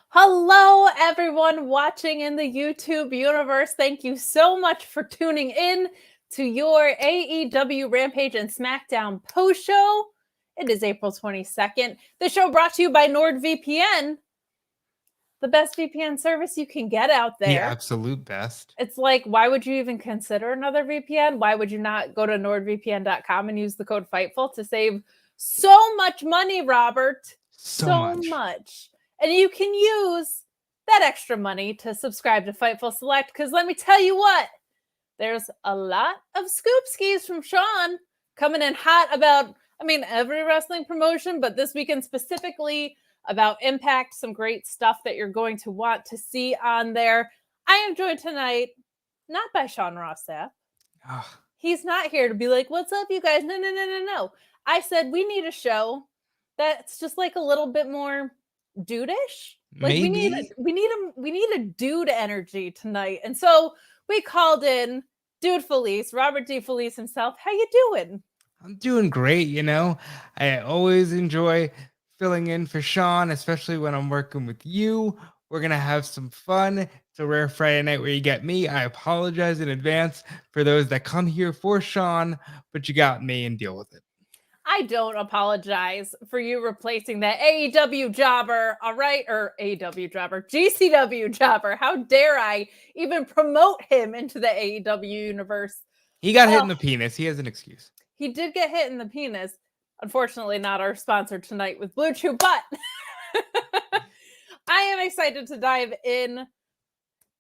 Hello, everyone watching in the YouTube universe. Thank you so much for tuning in to your AEW Rampage and Smackdown post show. It is April 22nd. The show brought to you by NordVPN, the best VPN service you can get out there. The absolute best. It's like, why would you even consider another VPN? Why would you not go to NordVPN.com and use the code Fightful to save so much money, Robert? So much. And you can use that extra money to subscribe to Fightful Select, because let me tell you what, there's a lot of scoop skis from Sean coming in hot about, every wrestling promotion, but this weekend specifically about Impact, some great stuff that you're going to want to see on there. I am joined tonight, not by Sean Ross Sapp. He's not here to be like, what's up, you guys? No. I said we need a show that's just like a little bit more dude-ish. Like Maybe. we need a dude energy tonight. And so we called in Defelice, Robert Defelice himself. How you doing? I'm doing great, I always enjoy filling in for Sean, especially when I'm working with you. We're going to have some fun. It's a rare Friday night where you get me. I apologize in advance for those that come here for Sean, but you got me and deal with it. I don't apologize for you replacing that AEW jobber, all right? Or AEW jobber, GCW jobber. How dare I even promote him into the AEW universe? He got hit in the penis. He has an excuse. He did get hit in the penis. Unfortunately, not our sponsor tonight with Blue Chew, but I am excited to dive in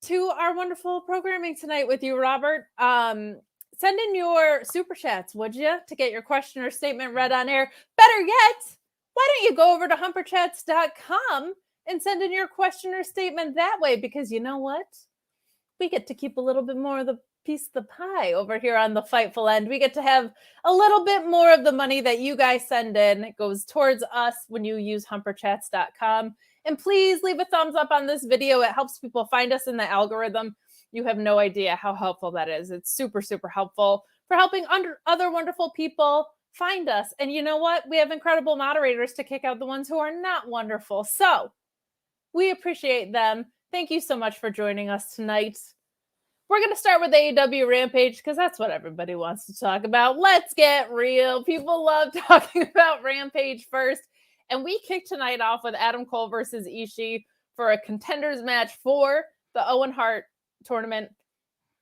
to our wonderful programming tonight with you, Robert. Send in your super chats, would you, to get your question or statement read on air. Better yet, why don't you go over to humperchats.com and send in your question or statement that way? Because you know what? We get to keep a little bit more of the piece of the pie over here on the Fightful end. We get to have a little bit more of the money that you guys send in. It goes towards us when you use humperchats.com. And please leave a thumbs up on this video. It helps people find us in the algorithm. You have no idea how helpful that is. It's super, super helpful for helping other wonderful people find us. And you know what? We have incredible moderators to kick out the ones who are not wonderful. So we appreciate them. Thank you so much for joining us tonight. We're going to start with AEW Rampage because that's what everybody wants to talk about. Let's get real. People love talking about Rampage first. And we kicked tonight off with Adam Cole versus Ishii for a contenders match for the Owen Hart tournament.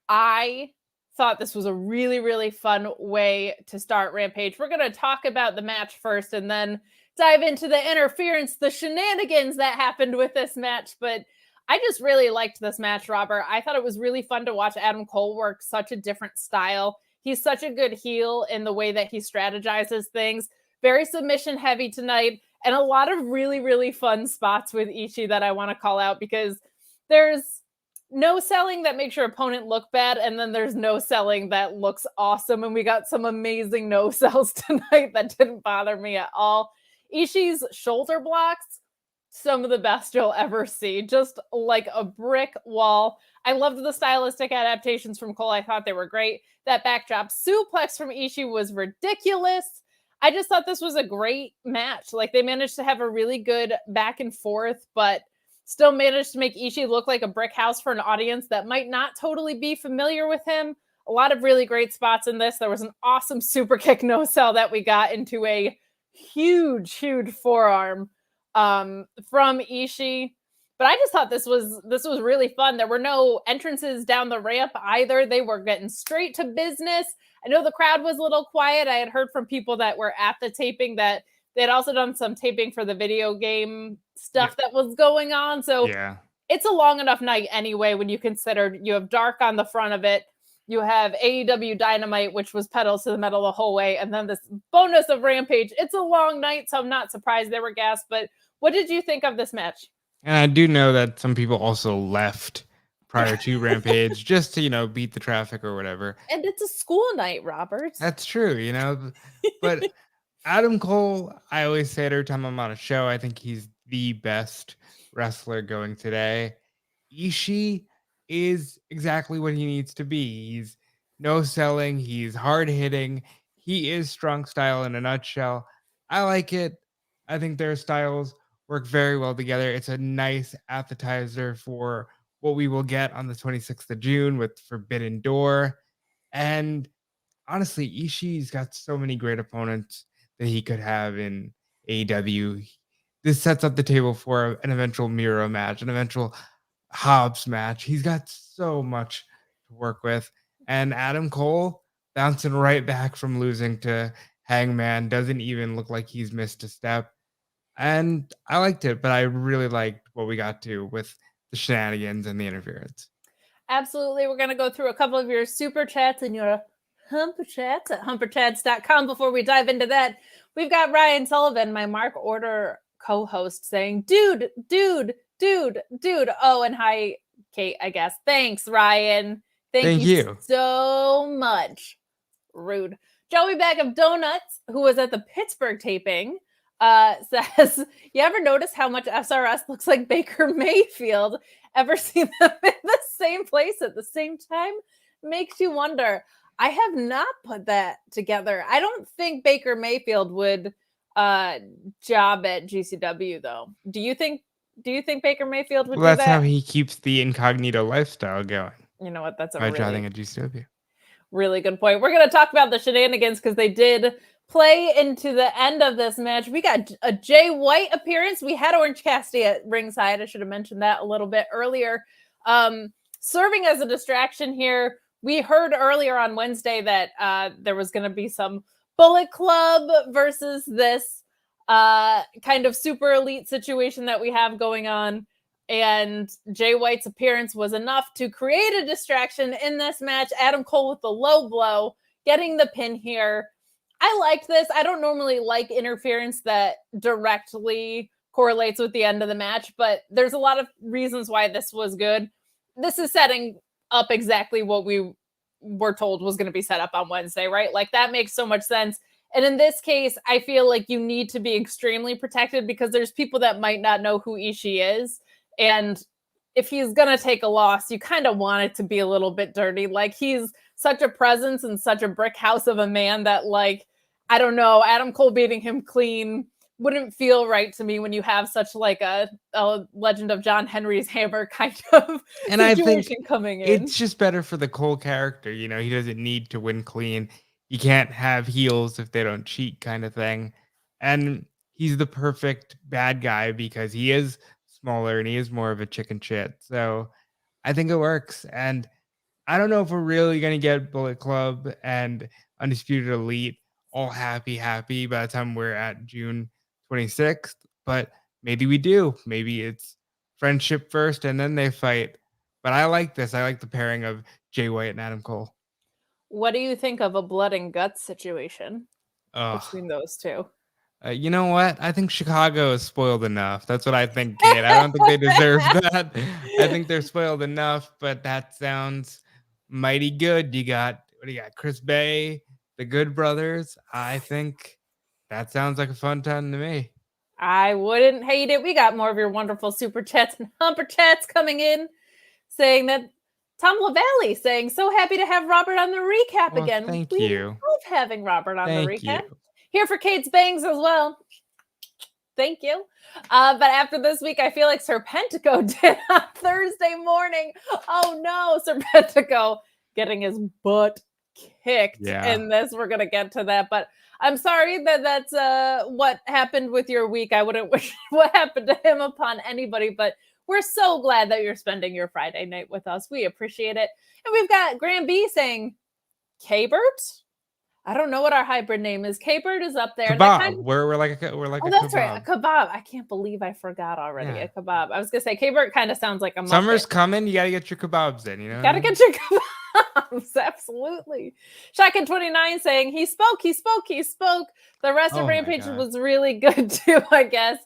I thought this was a really, really fun way to start Rampage. We're going to talk about the match first and then dive into the interference, the shenanigans that happened with this match. But I just really liked this match, Robert. I thought it was really fun to watch Adam Cole work such a different style. He's such a good heel in the way that he strategizes things. Very submission heavy tonight, and a lot of really, really fun spots with Ishii that I want to call out because there's no selling that makes your opponent look bad, and then there's no selling that looks awesome, and we got some amazing no sells tonight that didn't bother me at all. Ishii's shoulder blocks, some of the best you'll ever see, just like a brick wall. I loved the stylistic adaptations from Cole. I thought they were great. That backdrop suplex from Ishii was ridiculous. I just thought this was a great match. Like, they managed to have a really good back and forth, but still managed to make Ishii look like a brick house for an audience that might not totally be familiar with him. A lot of really great spots in this. There was an awesome super kick no sell that we got into a huge, huge forearm from Ishii. But I just thought this was really fun. There were no entrances down the ramp either. They were getting straight to business. I know the crowd was a little quiet. I had heard from people that were at the taping that they had also done some taping for the video game stuff that was going on. So it's a long enough night anyway when you consider you have Dark on the front of it. You have AEW Dynamite, which was pedals to the metal the whole way. And then this bonus of Rampage. It's a long night, so I'm not surprised there were gasps. But what did you think of this match? And I do know that some people also left prior to Rampage just to, beat the traffic or whatever. And it's a school night, Robert. That's true, But Adam Cole, I always say it every time I'm on a show, I think he's the best wrestler going today. Ishii is exactly what he needs to be. He's no selling. He's hard hitting. He is strong style in a nutshell. I like it. I think their styles work very well together. It's a nice appetizer for what we will get on the 26th of June with Forbidden Door. And honestly, Ishii's got so many great opponents that he could have in AEW. This sets up the table for an eventual Miro match, an eventual Hobbs match. He's got so much to work with. And Adam Cole bouncing right back from losing to Hangman doesn't even look like he's missed a step. And I liked it, but I really liked what we got to with the shenanigans and the interference. Absolutely. We're going to go through a couple of your super chats and your humper chats at humperchats.com. Before we dive into that, we've got Ryan Sullivan, my Mark Order co-host, saying, dude. Oh, and hi, Kate, I guess. Thanks, Ryan. Thank you so much. Rude. Joey Bag of Donuts, who was at the Pittsburgh taping, says, you ever notice how much SRS looks like Baker Mayfield? Ever seen them in the same place at the same time? Makes you wonder. I have not put that together. I don't think Baker Mayfield would job at GCW though. Do you think Baker Mayfield would do that? That's how he keeps the incognito lifestyle going. You know what? That's a by really jobbing at GCW. Really good point. We're going to talk about the shenanigans because they did play into the end of this match. We got a Jay White appearance. We had Orange Cassidy at ringside. I should have mentioned that a little bit earlier. Serving as a distraction here. We heard earlier on Wednesday that there was going to be some Bullet Club versus this kind of super elite situation that we have going on. And Jay White's appearance was enough to create a distraction in this match. Adam Cole with the low blow, getting the pin here. I liked this. I don't normally like interference that directly correlates with the end of the match, but there's a lot of reasons why this was good. This is setting up exactly what we were told was going to be set up on Wednesday, right? Like that makes so much sense. And in this case, I feel like you need to be extremely protected because there's people that might not know who Ishii is. And if he's going to take a loss, you kind of want it to be a little bit dirty. Like he's such a presence and such a brick house of a man that like, I don't know, Adam Cole beating him clean wouldn't feel right to me when you have such like a Legend of John Henry's Hammer kind of and situation I think coming in. It's just better for the Cole character. You know, he doesn't need to win clean. You can't have heels if they don't cheat kind of thing. And he's the perfect bad guy because he is smaller and he is more of a chicken shit. So I think it works. And I don't know if we're really going to get Bullet Club and Undisputed Elite all happy by the time we're at June 26th, but maybe we do. Maybe it's friendship first and then they fight. But I like this. I like the pairing of Jay White and Adam Cole. What do you think of a blood and guts situation between those two? You know what? I think Chicago is spoiled enough. That's what I think, Kate. I don't think they deserve that. I think they're spoiled enough, but that sounds mighty good. You got, what do you got? Chris Bay, the Good Brothers. I think that sounds like a fun time to me. I wouldn't hate it. We got more of your wonderful super chats and humper chats coming in saying that Tom LaValle saying, so happy to have Robert on the recap again. Thank we you. love having Robert on the recap. You. Here for Kate's bangs as well. Thank you. But after this week, I feel like Serpentico did on Thursday morning. Oh no, Serpentico getting his butt kicked in this. We're going to get to that. But I'm sorry that that's what happened with your week. I wouldn't wish what happened to him upon anybody, but we're so glad that you're spending your Friday night with us. We appreciate it. And we've got Graham B saying, K-Bert? I don't know what our hybrid name is. K-Bird is up there. Kebab. We're like a that's kebab. Right. A kebab. I can't believe I forgot already. A kebab. I was going to say, K-Bird kind of sounds like a muppet. Summer's coming. You got to get your kebabs in, you know? Got to get your kebabs. Absolutely. Shotgun29 saying, he spoke. The rest of Rampage was really good too, I guess.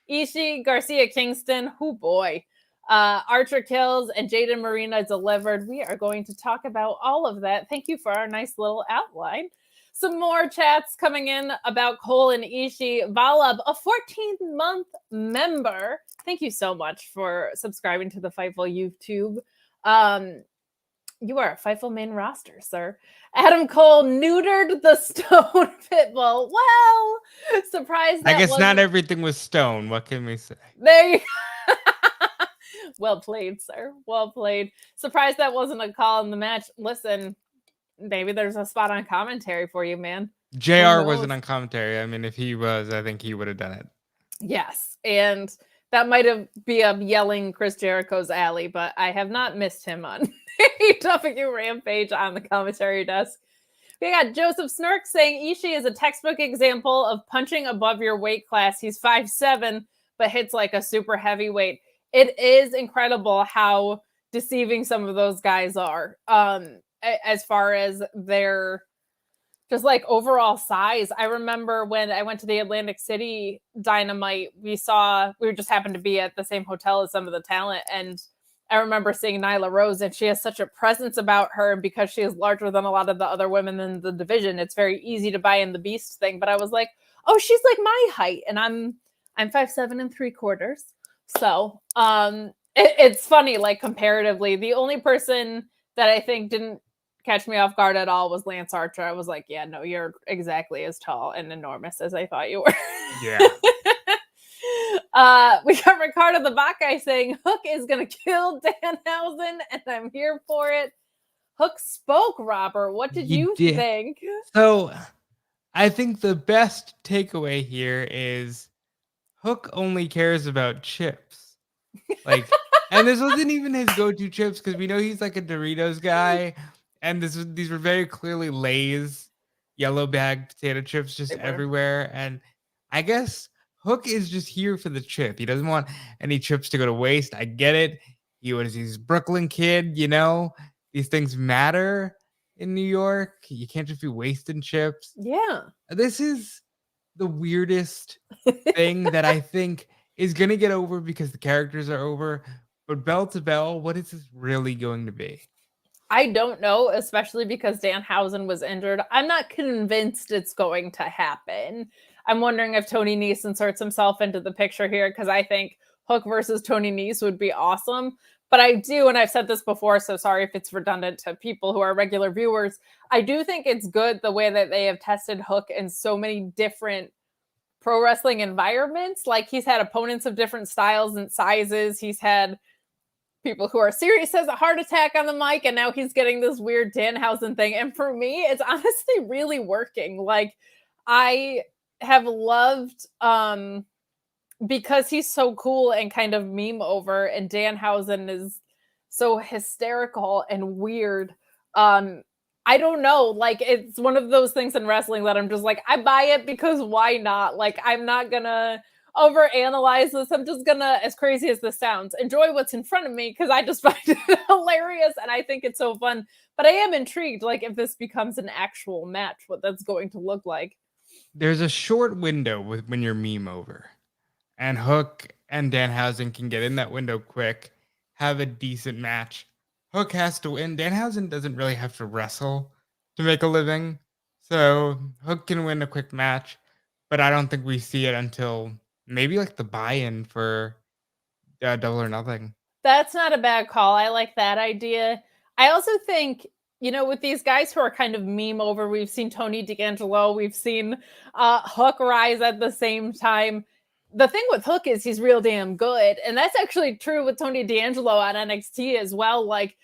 Ishii, Garcia, Kingston. Oh boy. Archer kills and Jade Marina delivered. We are going to talk about all of that. Thank you for our nice little outline. Some more chats coming in about Cole and Ishii. Valab, a 14-month member. Thank you so much for subscribing to the Fightful YouTube. You are a Fightful main roster, sir. Adam Cole neutered the Stone Pitbull. Well, surprised I that guess not wasn't. everything was stone. What can we say? There you Well played, sir. Well played. Surprised that wasn't a call in the match. Listen, maybe there's a spot on commentary for you, man. JR wasn't on commentary. I mean, if he was, I think he would have done it. Yes, and that might have be a yelling Chris Jericho's alley, but I have not missed him on AEW Rampage on the commentary desk. We got Joseph Snark saying Ishii is a textbook example of punching above your weight class. He's 5'7", but hits like a super heavyweight. It is incredible how deceiving some of those guys are. As far as their just like overall size. I remember when I went to the Atlantic City Dynamite, we just happened to be at the same hotel as some of the talent, and I remember seeing Nyla Rose, and she has such a presence about her, and because she is larger than a lot of the other women in the division, it's very easy to buy in the beast thing. But I was like, oh, she's like my height, and I'm 5'7¾". So it's funny, like comparatively, the only person that I think didn't catch me off guard at all was Lance Archer. I was like, yeah, no, you're exactly as tall and enormous as I thought you were. Yeah. We got Ricardo the Bacai saying Hook is going to kill Danhausen, and I'm here for it. Hook spoke, Robert. What did you think? So I think the best takeaway here is Hook only cares about chips. Like, and this wasn't even his go-to chips, because we know he's like a Doritos guy. And these were very clearly Lay's yellow bag potato chips just everywhere. And I guess Hook is just here for the chip. He doesn't want any chips to go to waste. I get it. He's a Brooklyn kid, you know. These things matter in New York. You can't just be wasting chips. Yeah. This is the weirdest thing that I think is going to get over because the characters are over. But bell to bell, what is this really going to be? I don't know, especially because Danhausen was injured. I'm not convinced it's going to happen. I'm wondering if Tony Nese inserts himself into the picture here, because I think Hook versus Tony Nese would be awesome. But I do, and I've said this before, so sorry if it's redundant to people who are regular viewers, I do think it's good the way that they have tested Hook in so many different pro wrestling environments. Like, he's had opponents of different styles and sizes. He's had people who are serious as a heart attack on the mic, and now he's getting this weird Danhausen thing. And for me, it's honestly really working. Like, I have loved because he's so cool and kind of meme over, and Danhausen is so hysterical and weird. I don't know, like, it's one of those things in wrestling that I'm just like, I buy it because why not? Like, I'm not gonna overanalyze this. I'm just gonna, as crazy as this sounds, enjoy what's in front of me, because I just find it hilarious and I think it's so fun. But I am intrigued, like, if this becomes an actual match, what that's going to look like. There's a short window when you're meme over, and Hook and Danhausen can get in that window quick, have a decent match. Hook has to win. Danhausen doesn't really have to wrestle to make a living, so Hook can win a quick match, but I don't think we see it until maybe like the buy-in for Double or Nothing. That's not a bad call. I like that idea. I also think, you know, with these guys who are kind of meme over, we've seen Tony D'Angelo, we've seen Hook rise at the same time. The thing with Hook is he's real damn good. And that's actually true with Tony D'Angelo on NXT as well. Like,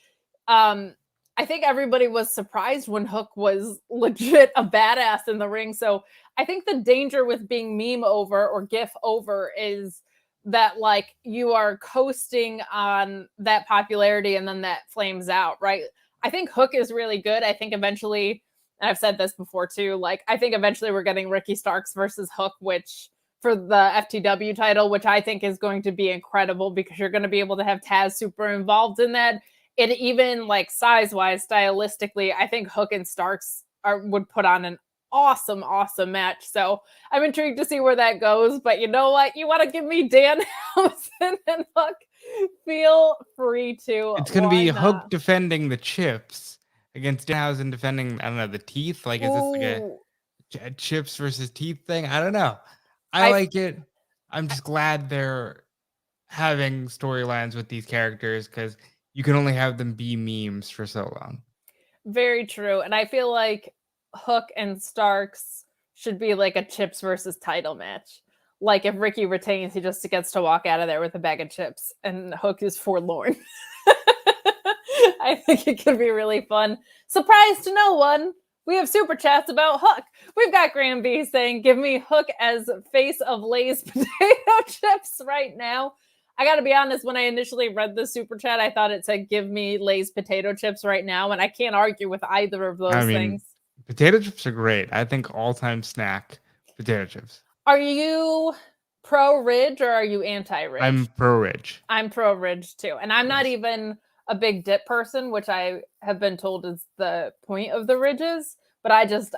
I think everybody was surprised when Hook was legit a badass in the ring. So I think the danger with being meme over or GIF over is that, like, you are coasting on that popularity and then that flames out, right? I think Hook is really good. I think eventually, and I've said this before too, like, I think eventually we're getting Ricky Starks versus Hook, which for the FTW title, which I think is going to be incredible, because you're going to be able to have Taz super involved in that. And even like size-wise, stylistically, I think Hook and Starks would put on an awesome match. So I'm intrigued to see where that goes. But you know what? You want to give me Danhausen and Hook? Feel free to. It's going to be Hook defending the chips against Danhausen defending, I don't know, the teeth. Like, is this like a chips versus teeth thing? I don't know. I like it. I'm just glad they're having storylines with these characters, because you can only have them be memes for so long. Very true. And I feel like Hook and Starks should be like a chips versus title match. Like if Ricky retains, he just gets to walk out of there with a bag of chips, and Hook is forlorn. I think it could be really fun. Surprise to no one. We have super chats about Hook. We've got Graham B saying, give me Hook as face of Lay's potato chips right now. I got to be honest, when I initially read the super chat, I thought it said, give me Lay's potato chips right now. And I can't argue with either of those things. Potato chips are great. I think all-time snack, potato chips. Are you pro Ridge or are you anti-Ridge? I'm pro Ridge. I'm pro Ridge too. And I'm not even a big dip person, which I have been told is the point of the Ridges. But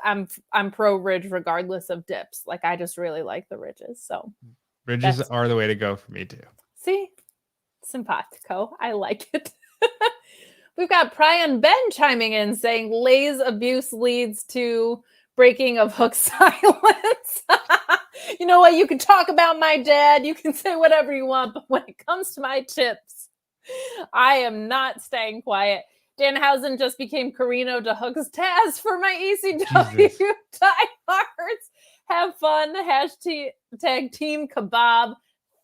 I'm pro Ridge regardless of dips. Like I just really like the Ridges. So Ridges are the way to go for me too. See? Simpatico. I like it. We've got Brian Ben chiming in saying Lay's abuse leads to breaking of Hook's silence. You know what? You can talk about my dad. You can say whatever you want. But when it comes to my chips, I am not staying quiet. Danhausen just became Carino to Hook's Taz for my ECW diehards. Have fun. Hashtag Team Kebab.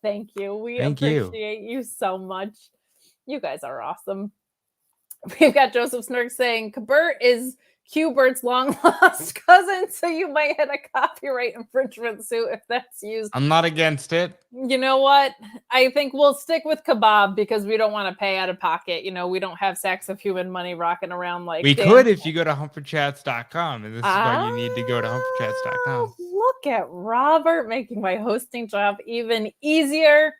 Thank you. We appreciate you so much. You guys are awesome. We've got Joseph Snurk saying, Kabert is Q-Bert's long-lost cousin, so you might hit a copyright infringement suit if that's used. I'm not against it. You know what? I think we'll stick with Kebab because we don't want to pay out of pocket. You know, we don't have sacks of human money rocking around like we could if you go to humperchats.com, and this is why you need to go to humperchats.com. Look at Robert making my hosting job even easier.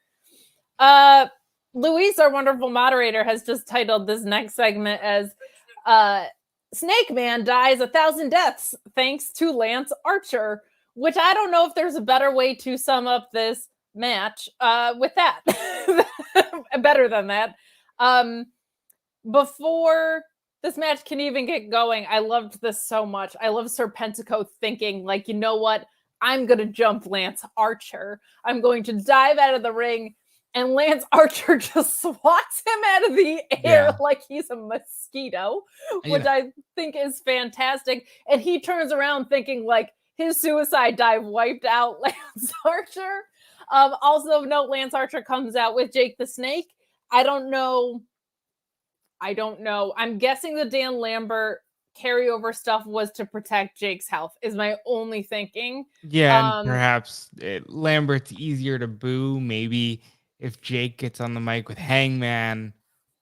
Luis, our wonderful moderator, has just titled this next segment as Snake Man dies 1,000 deaths thanks to Lance Archer, which I don't know if there's a better way to sum up this match with that. Better than that. Before this match can even get going, I loved this so much. I love Serpentico thinking, like, you know what? I'm going to jump Lance Archer. I'm going to dive out of the ring. And Lance Archer just swats him out of the air like he's a mosquito, which I think is fantastic. And he turns around thinking like his suicide dive wiped out Lance Archer. Also, note Lance Archer comes out with Jake the Snake. I don't know. I'm guessing the Dan Lambert carryover stuff was to protect Jake's health is my only thinking. Yeah, and perhaps Lambert's easier to boo. Maybe if Jake gets on the mic with Hangman,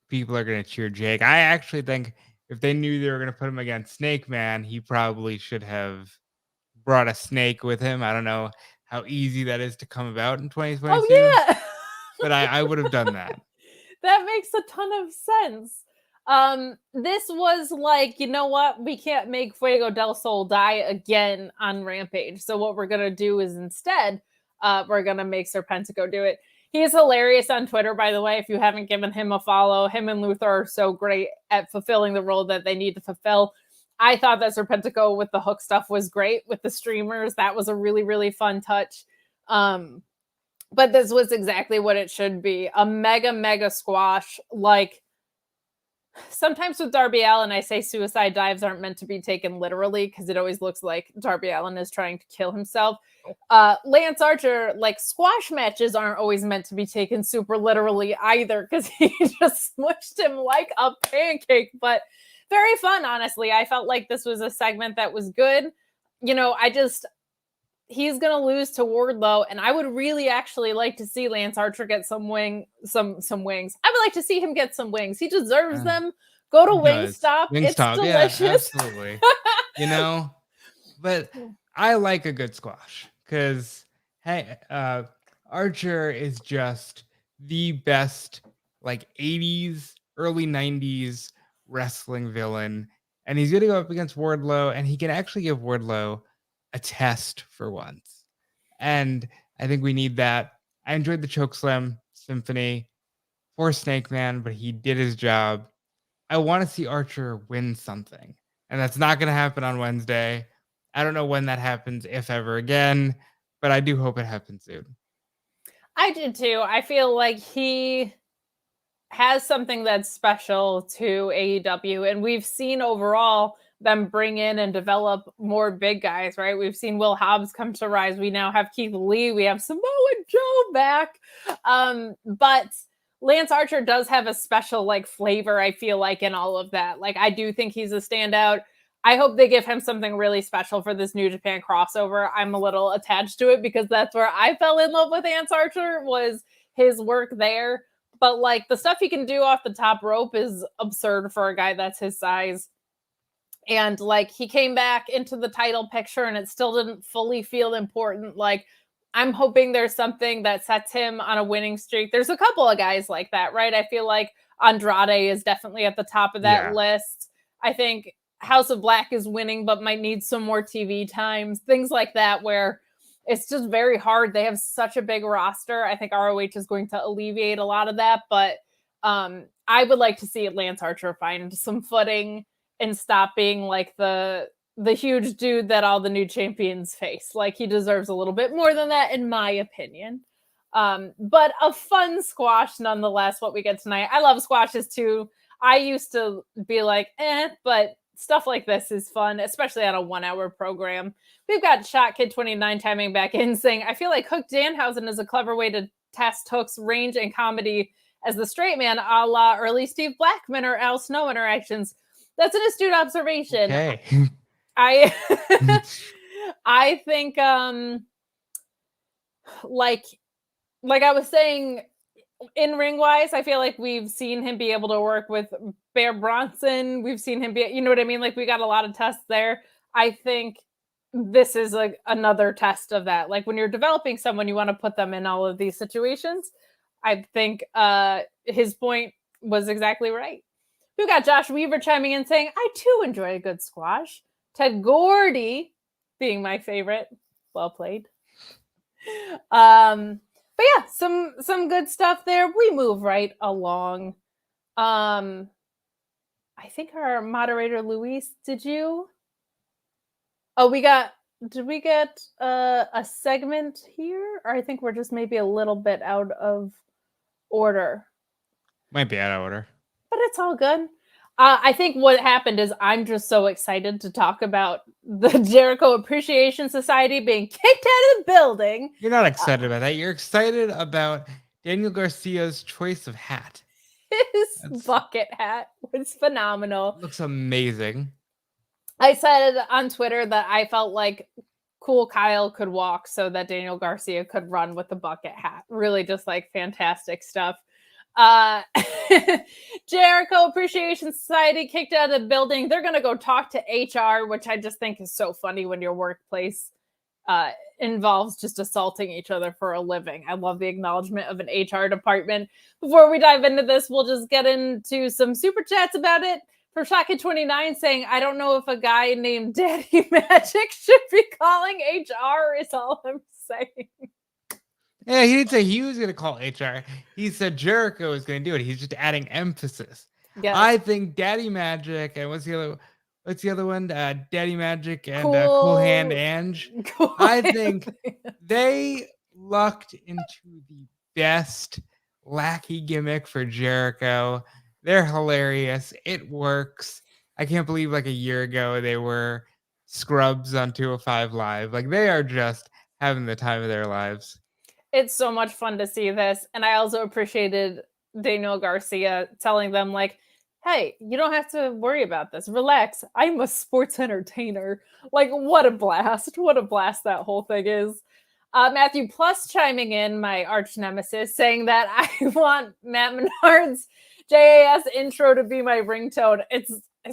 people are going to cheer Jake. I actually think if they knew they were going to put him against Snake Man, he probably should have brought a snake with him. I don't know how easy that is to come about in 2022. Oh, yeah. But I would have done that. That makes a ton of sense. This was like, you know what? We can't make Fuego del Sol die again on Rampage. So what we're going to do is instead, we're going to make Serpentico do it. He's hilarious on Twitter, by the way. If you haven't given him a follow, him and Luther are so great at fulfilling the role that they need to fulfill. I thought that Serpentico with the Hook stuff was great with the streamers. That was a really, really fun touch. But this was exactly what it should be. A mega, mega squash. Like, sometimes with Darby Allin, I say suicide dives aren't meant to be taken literally because it always looks like Darby Allin is trying to kill himself. Lance Archer, like, squash matches aren't always meant to be taken super literally either because he just smushed him like a pancake. But very fun, honestly. I felt like this was a segment that was good. You know, he's going to lose to Wardlow, and I would really actually like to see Lance Archer get some wings. I would like to see him get some wings. He deserves them. Go to Wingstop. It's delicious. Yeah, absolutely. You know, but I like a good squash because, hey, Archer is just the best, like, 80s, early 90s wrestling villain, and he's going to go up against Wardlow, and he can actually give Wardlow a test for once. And I think we need that. I enjoyed the Chokeslam Symphony for Snake Man, but he did his job. I want to see Archer win something, and that's not going to happen on Wednesday. I don't know when that happens, if ever again, but I do hope it happens soon. I did too. I feel like he has something that's special to AEW, and we've seen overall them bring in and develop more big guys, right? We've seen Will Hobbs come to Rise. We now have Keith Lee. We have Samoa Joe back. But Lance Archer does have a special like flavor, I feel like, in all of that. Like, I do think he's a standout. I hope they give him something really special for this New Japan crossover. I'm a little attached to it because that's where I fell in love with Lance Archer, was his work there. But like the stuff he can do off the top rope is absurd for a guy that's his size. And like he came back into the title picture and it still didn't fully feel important. Like, I'm hoping there's something that sets him on a winning streak. There's a couple of guys like that, right? I feel like Andrade is definitely at the top of that list. I think House of Black is winning, but might need some more TV times, things like that, where it's just very hard. They have such a big roster. I think ROH is going to alleviate a lot of that, but I would like to see Lance Archer find some footing and stop being like the huge dude that all the new champions face. Like, he deserves a little bit more than that, in my opinion. But a fun squash nonetheless, what we get tonight. I love squashes too. I used to be like, but stuff like this is fun, especially on a 1 hour program. We've got Shot Kid 29 timing back in saying, I feel like Hook Danhausen is a clever way to test Hook's range and comedy as the straight man, a la early Steve Blackman or Al Snow interactions. That's an astute observation. Okay. I think like I was saying, in ring wise, I feel like we've seen him be able to work with Bear Bronson. We've seen him be, you know what I mean? Like, we got a lot of tests there. I think this is like another test of that. Like, when you're developing someone, you want to put them in all of these situations. I think his point was exactly right. We've got Josh Weaver chiming in saying, I too enjoy a good squash. Ted Gordy being my favorite. Well played. But yeah, some good stuff there. We move right along. I think our moderator Luis, did we get a segment here? Or I think we're just maybe a little bit out of order. Might be out of order. But it's all good. I think what happened is I'm just so excited to talk about the Jericho Appreciation Society being kicked out of the building. You're not excited about that. You're excited about Daniel Garcia's choice of hat. His bucket hat was phenomenal. Looks amazing. I said on Twitter that I felt like Cool Kyle could walk so that Daniel Garcia could run with the bucket hat. Really just like fantastic stuff. Jericho Appreciation Society kicked out of the building. They're going to go talk to HR, which I just think is so funny when your workplace involves just assaulting each other for a living. I love the acknowledgement of an HR department. Before we dive into this, we'll just get into some super chats about it. For Shaka29 saying, I don't know if a guy named Daddy Magic should be calling HR is all I'm saying. Yeah, he didn't say he was going to call HR. He said Jericho was going to do it. He's just adding emphasis. Yes. I think Daddy Magic and what's the other one? Daddy Magic and Cool Hand Ange. I think they lucked into the best lackey gimmick for Jericho. They're hilarious. It works. I can't believe like a year ago they were scrubs on 205 Live. Like, they are just having the time of their lives. It's so much fun to see this. And I also appreciated Daniel Garcia telling them, like, hey, you don't have to worry about this. Relax. I'm a sports entertainer. Like, what a blast. What a blast that whole thing is. Matthew Plus chiming in, my arch nemesis, saying that I want Matt Menard's JAS intro to be my ringtone. It's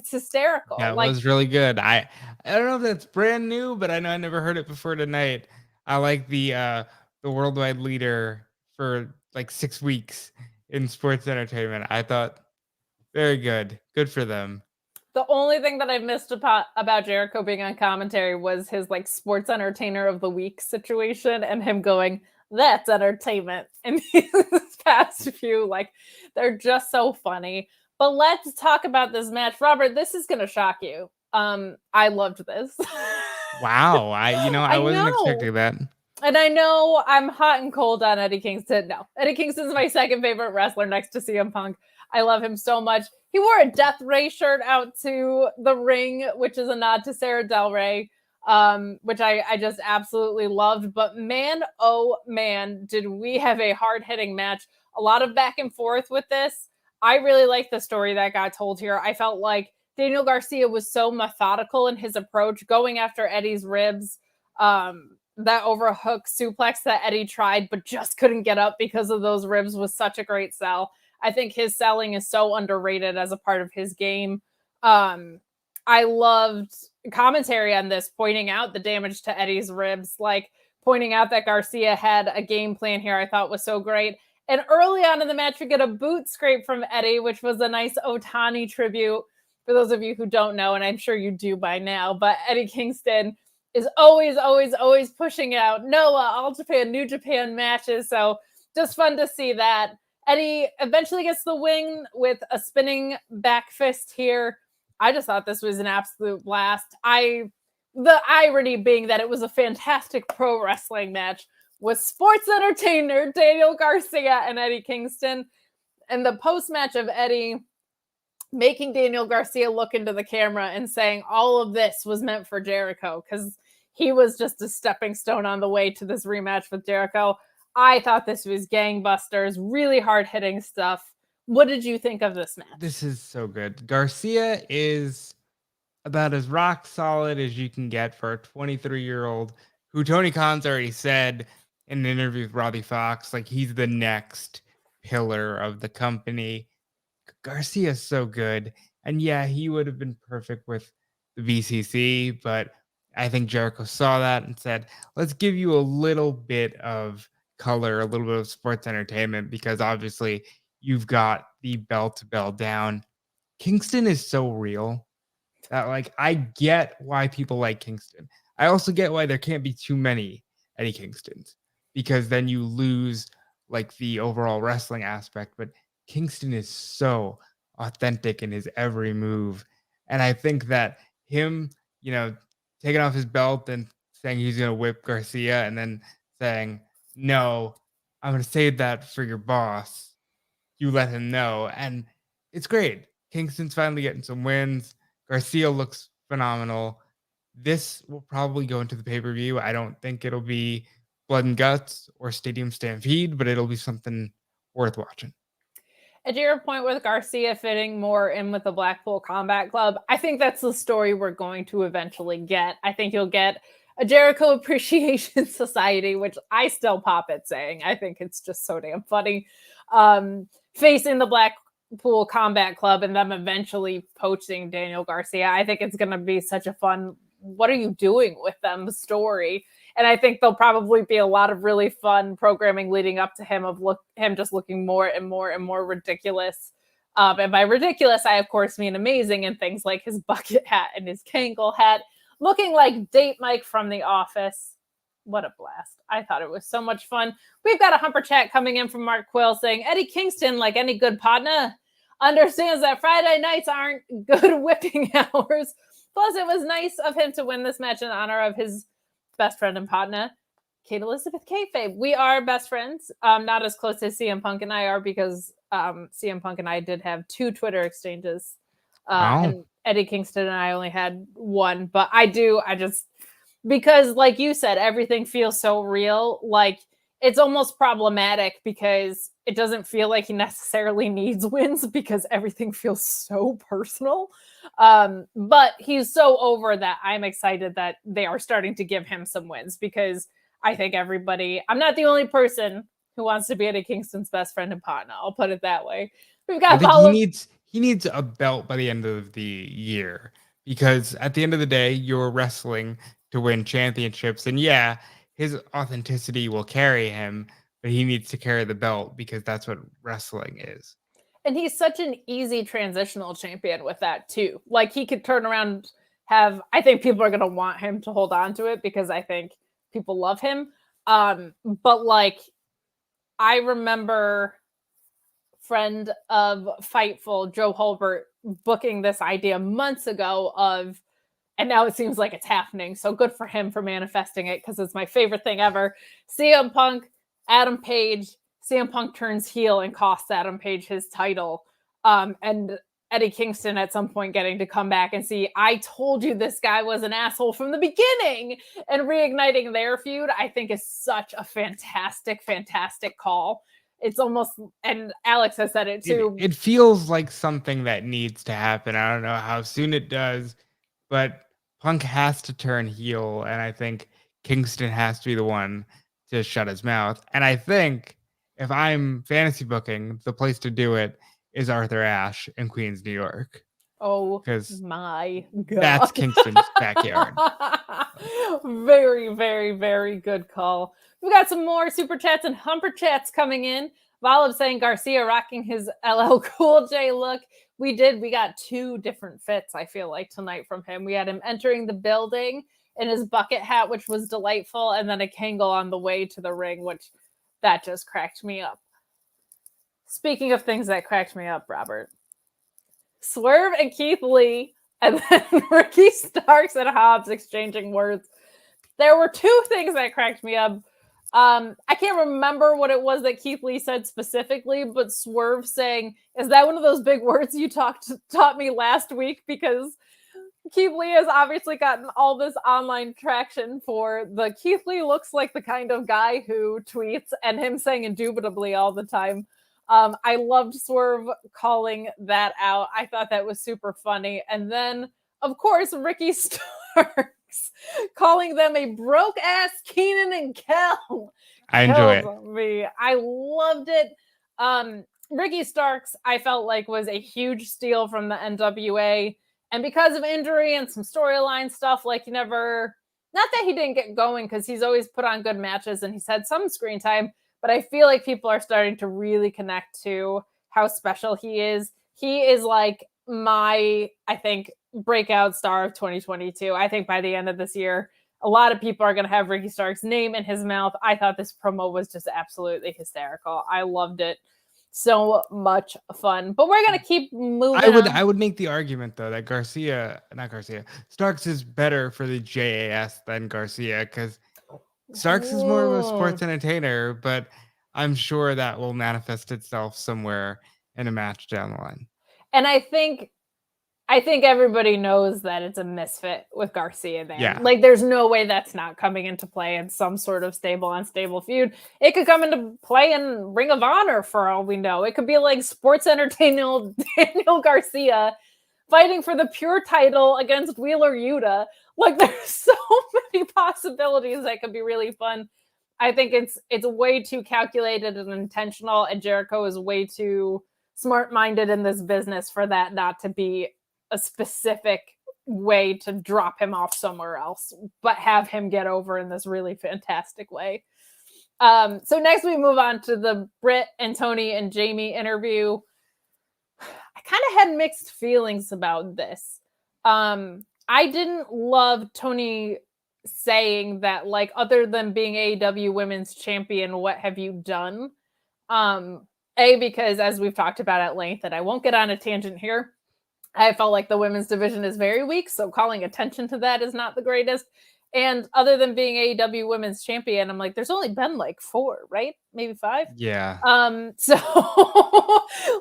hysterical. That was really good. I don't know if that's brand new, but I know I never heard it before tonight. I like the worldwide leader for like 6 weeks in sports entertainment. I thought very good. Good for them. The only thing that I missed about Jericho being on commentary was his like sports entertainer of the week situation and him going, that's entertainment. And these past few, like, they're just so funny. But let's talk about this match. Robert, this is going to shock you. I loved this. Wow. I wasn't expecting that. And I know I'm hot and cold on Eddie Kingston. No, Eddie Kingston's my second favorite wrestler next to CM Punk. I love him so much. He wore a Death Ray shirt out to the ring, which is a nod to Sarah Del Rey, which I just absolutely loved. But man, oh man, did we have a hard-hitting match. A lot of back and forth with this. I really like the story that got told here. I felt like Daniel Garcia was so methodical in his approach, going after Eddie's ribs. That overhook suplex that Eddie tried but just couldn't get up because of those ribs was such a great sell. I think his selling is so underrated as a part of his game. I loved commentary on this, pointing out the damage to Eddie's ribs, like pointing out that Garcia had a game plan here. I thought was so great. And early on in the match, we get a boot scrape from Eddie, which was a nice Otani tribute for those of you who don't know, and I'm sure you do by now. But Eddie Kingston is always pushing out Noah, All Japan, New Japan matches. So just fun to see that. Eddie eventually gets the win with a spinning back fist here. I just thought this was an absolute blast. The irony being that it was a fantastic pro wrestling match with sports entertainer Daniel Garcia and Eddie Kingston. And the post-match of Eddie making Daniel Garcia look into the camera and saying all of this was meant for Jericho because he was just a stepping stone on the way to this rematch with Jericho. I thought this was gangbusters, really hard-hitting stuff. What did you think of this match? This is so good. Garcia is about as rock solid as you can get for a 23-year-old who Tony Khan's already said in an interview with Robbie Fox, like he's the next pillar of the company. Garcia's so good. And yeah, he would have been perfect with the BCC, but I think Jericho saw that and said, let's give you a little bit of color, a little bit of sports entertainment, because obviously you've got the bell to bell down. Kingston is so real that, like, I get why people like Kingston. I also get why there can't be too many Eddie Kingstons, because then you lose like the overall wrestling aspect. But Kingston is so authentic in his every move. And I think that him, taking off his belt and saying he's going to whip Garcia and then saying, no, I'm going to save that for your boss. You let him know. And it's great. Kingston's finally getting some wins. Garcia looks phenomenal. This will probably go into the pay-per-view. I don't think it'll be Blood and Guts or Stadium Stampede, but it'll be something worth watching. And to your point with Garcia fitting more in with the Blackpool Combat Club, I think that's the story we're going to eventually get. I think you'll get a Jericho Appreciation Society, which I still pop at saying. I think it's just so damn funny. Facing the Blackpool Combat Club and them eventually poaching Daniel Garcia. I think it's going to be such a fun, what are you doing with them story. And I think there'll probably be a lot of really fun programming leading up to him him just looking more and more ridiculous. And by ridiculous, I of course mean amazing, and things like his bucket hat and his Kangol hat, looking like Date Mike from The Office. What a blast. I thought it was so much fun. We've got a humper chat coming in from Mark Quill saying, Eddie Kingston, like any good partner, understands that Friday nights aren't good whipping hours. Plus, it was nice of him to win this match in honor of his best friend and partner, Kate Elizabeth Kayfabe. We are best friends, not as close as CM Punk and I are, because CM Punk and I did have 2 Twitter exchanges, and Eddie Kingston and I only had 1. But because like you said, everything feels so real. Like it's almost problematic because it doesn't feel like he necessarily needs wins because everything feels so personal. But he's so over that I'm excited that they are starting to give him some wins, because I think I'm not the only person who wants to be Eddie Kingston's best friend and partner. I'll put it that way. We've got he needs a belt by the end of the year, because at the end of the day, you're wrestling to win championships. And yeah, his authenticity will carry him, but he needs to carry the belt because that's what wrestling is. And he's such an easy transitional champion with that too. Like he could turn around, I think people are going to want him to hold on to it because I think people love him. But like, I remember friend of Fightful, Joe Holbert, booking this idea months ago of And now it seems like it's happening. So good for him for manifesting it, because it's my favorite thing ever. CM Punk, Adam Page. CM Punk turns heel and costs Adam Page his title. And Eddie Kingston at some point getting to come back and see, I told you this guy was an asshole from the beginning, and reigniting their feud, I think is such a fantastic, fantastic call. It's almost, and Alex has said it too. It feels like something that needs to happen. I don't know how soon it does, but Punk has to turn heel, and I think Kingston has to be the one to shut his mouth. And I think if I'm fantasy booking, the place to do it is Arthur Ashe in Queens, New York. Oh, because my God. that's Kingston's backyard. Very, very, very good call. We got some more super chats and humper chats coming in. Volib saying Garcia rocking his LL Cool J look. We got 2 different fits, I feel like, tonight from him. We had him entering the building in his bucket hat, which was delightful, and then a Kangol on the way to the ring, which that just cracked me up. Speaking of things that cracked me up, Robert, Swerve and Keith Lee, and then Ricky Starks and Hobbs exchanging words. There were 2 things that cracked me up. I can't remember what it was that Keith Lee said specifically, but Swerve saying, "Is that one of those big words you taught me last week?" Because Keith Lee has obviously gotten all this online traction for the Keith Lee looks like the kind of guy who tweets, and him saying indubitably all the time. I loved Swerve calling that out. I thought that was super funny. And then, of course, Ricky Starks calling them a broke ass Keenan and Kel. I enjoy it. Me. I loved it. Ricky Starks, I felt like, was a huge steal from the NWA. And because of injury and some storyline stuff, like, not that he didn't get going, because he's always put on good matches and he's had some screen time, but I feel like people are starting to really connect to how special he is. He is like my, I think, breakout star of 2022. I think by the end of this year, a lot of people are going to have Ricky Stark's name in his mouth. I thought this promo was just absolutely hysterical. I loved it. So much fun. But we're going to keep moving I would make the argument, though, that Starks is better for the JAS than Garcia, because Starks is more of a sports entertainer, but I'm sure that will manifest itself somewhere in a match down the line. And I think everybody knows that it's a misfit with Garcia there. Yeah. Like, there's no way that's not coming into play in some sort of stable, unstable feud. It could come into play in Ring of Honor for all we know. It could be like sports entertainer Daniel Garcia fighting for the pure title against Wheeler Yuta. Like, there's so many possibilities that could be really fun. I think it's way too calculated and intentional, and Jericho is way too smart-minded in this business for that not to be a specific way to drop him off somewhere else, but have him get over in this really fantastic way. So next we move on to the Britt and Tony and Jamie interview. I kind of had mixed feelings about this. I didn't love Tony saying that, like, other than being AEW Women's Champion, what have you done? Because as we've talked about at length, and I won't get on a tangent here, I felt like the women's division is very weak, so calling attention to that is not the greatest. And other than being AEW Women's Champion, I'm like, there's only been like 4, right? Maybe 5? Yeah. So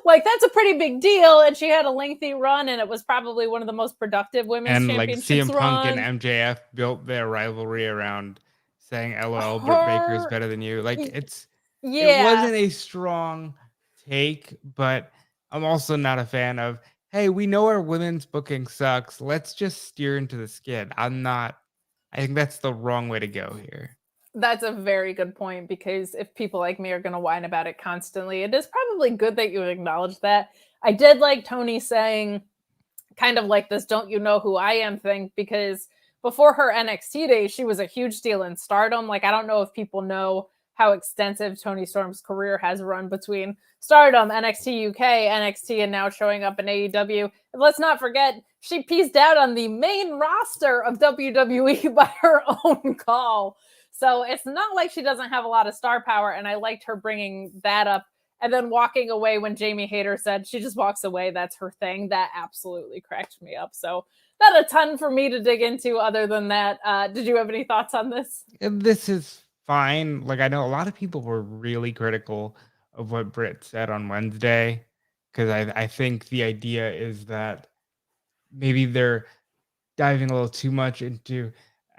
like, that's a pretty big deal. And she had a lengthy run, and it was probably one of the most productive women's championships. And like CM Punk and MJF built their rivalry around saying, LOL, Britt Baker is better than you. Like, it wasn't a strong take, but I'm also not a fan of, hey, we know our women's booking sucks. Let's just steer into the skid. I think that's the wrong way to go here. That's a very good point, because if people like me are going to whine about it constantly, it is probably good that you acknowledge that. I did like Tony saying kind of like this "don't you know who I am" thing, because before her NXT days, she was a huge deal in Stardom. Like, I don't know if people know how extensive Toni Storm's career has run between Stardom, NXT UK, NXT, and now showing up in AEW. And let's not forget, she pieced out on the main roster of WWE by her own call. So it's not like she doesn't have a lot of star power, and I liked her bringing that up. And then walking away when Jamie Hayter said she just walks away, that's her thing. That absolutely cracked me up. So not a ton for me to dig into other than that. Did you have any thoughts on this? This is fine. Like, I know a lot of people were really critical of what Britt said on Wednesday because I think the idea is that maybe they're diving a little too much into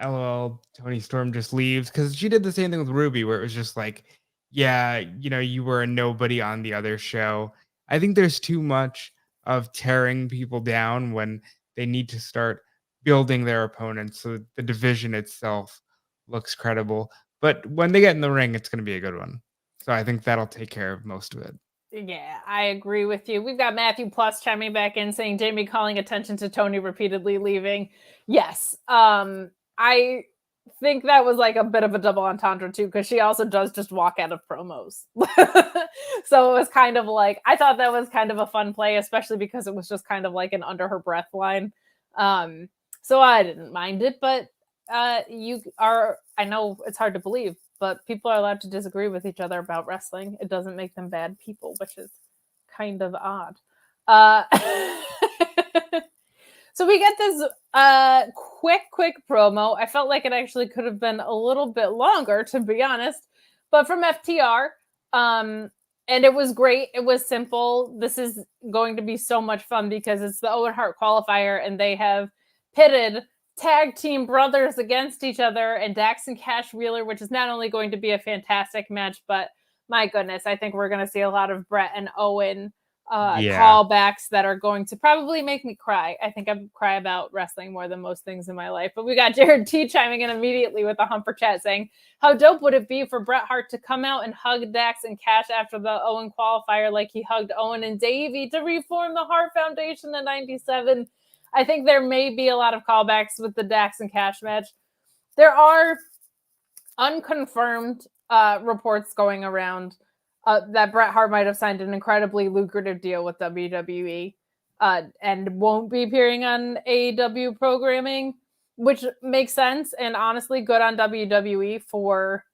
LOL Tony Storm just leaves because she did the same thing with Ruby where it was just like, yeah, you were a nobody on the other show. I think there's too much of tearing people down when they need to start building their opponents so the division itself looks credible. But when they get in the ring, it's going to be a good one. So I think that'll take care of most of it. Yeah, I agree with you. We've got Matthew Plus chiming back in saying Jamie calling attention to Tony repeatedly leaving. Yes. I think that was like a bit of a double entendre too, because she also does just walk out of promos. So it was kind of like, I thought that was kind of a fun play, especially because it was just kind of like an under her breath line. So I didn't mind it, but I know it's hard to believe, but people are allowed to disagree with each other about wrestling. It doesn't make them bad people, which is kind of odd. So we get this quick promo. I felt like it actually could have been a little bit longer, to be honest, but from FTR. And it was great. It was simple. This is going to be so much fun because it's the Owen Hart qualifier, and they have pitted tag team brothers against each other, and Dax and Cash Wheeler, which is not only going to be a fantastic match, but my goodness, I think we're going to see a lot of Brett and Owen callbacks that are going to probably make me cry. I think I cry about wrestling more than most things in my life. But we got Jared T chiming in immediately with a humper chat saying, how dope would it be for Bret Hart to come out and hug Dax and Cash after the Owen qualifier like he hugged Owen and Davey to reform the Hart Foundation in 97? I think there may be a lot of callbacks with the Dax and Cash match. There are unconfirmed reports going around that Bret Hart might have signed an incredibly lucrative deal with WWE and won't be appearing on AEW programming, which makes sense. And honestly, good on WWE for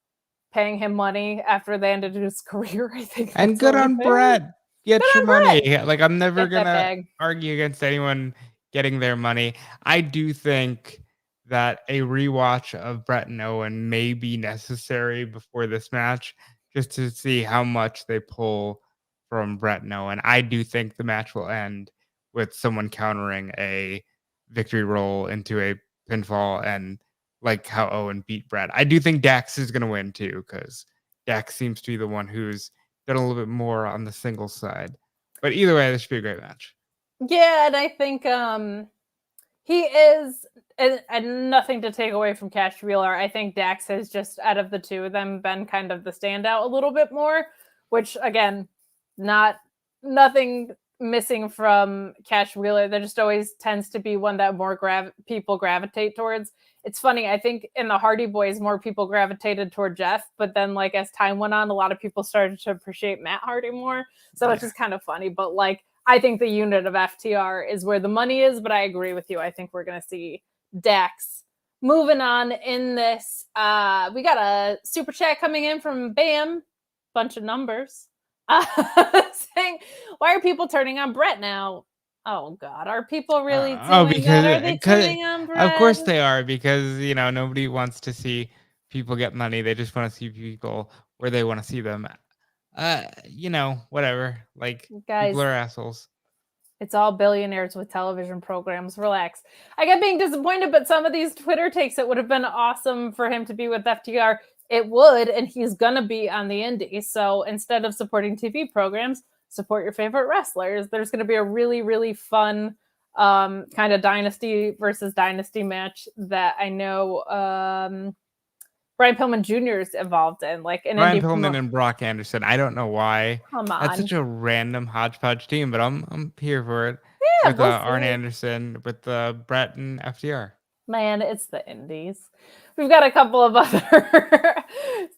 paying him money after the end of his career. I think. And good on Bret. Get your money. Like, I'm never going to argue against anyone getting their money. I do think that a rewatch of Bret and Owen may be necessary before this match, just to see how much they pull from Bret and Owen. I do think the match will end with someone countering a victory roll into a pinfall, and like how Owen beat Bret. I do think Dax is going to win too, because Dax seems to be the one who's done a little bit more on the singles side. But either way, this should be a great match. Yeah, and I think he is, and nothing to take away from Cash Wheeler. I think Dax has just, out of the two of them, been kind of the standout a little bit more, which, again, nothing missing from Cash Wheeler. There just always tends to be one that more people gravitate towards. It's funny, I think in the Hardy Boys, more people gravitated toward Jeff, but then, like, as time went on, a lot of people started to appreciate Matt Hardy more. So it's just kind of funny, but, like, I think the unit of FTR is where the money is, but I agree with you. I think we're going to see Dax. Moving on in this, we got a super chat coming in from Bam, bunch of numbers, saying, why are people turning on Bret now? Oh, God, are people really doing that? Are they turning on Bret? Of course they are, because, nobody wants to see people get money. They just want to see people where they want to see them. Whatever. Like, guys, people are assholes. It's all billionaires with television programs. Relax. I get being disappointed, but some of these Twitter takes, it would have been awesome for him to be with FTR. It would, and he's going to be on the indies. So instead of supporting TV programs, support your favorite wrestlers. There's going to be a really, really fun kind of dynasty versus dynasty match that I know Brian Pillman Jr. is involved in, like an Brian Pillman and Brock Anderson. I don't know why. Come on, that's such a random hodgepodge team, but I'm here for it. Yeah, with Arn Anderson, with Bret and FTR. Man, it's the indies. We've got a couple of other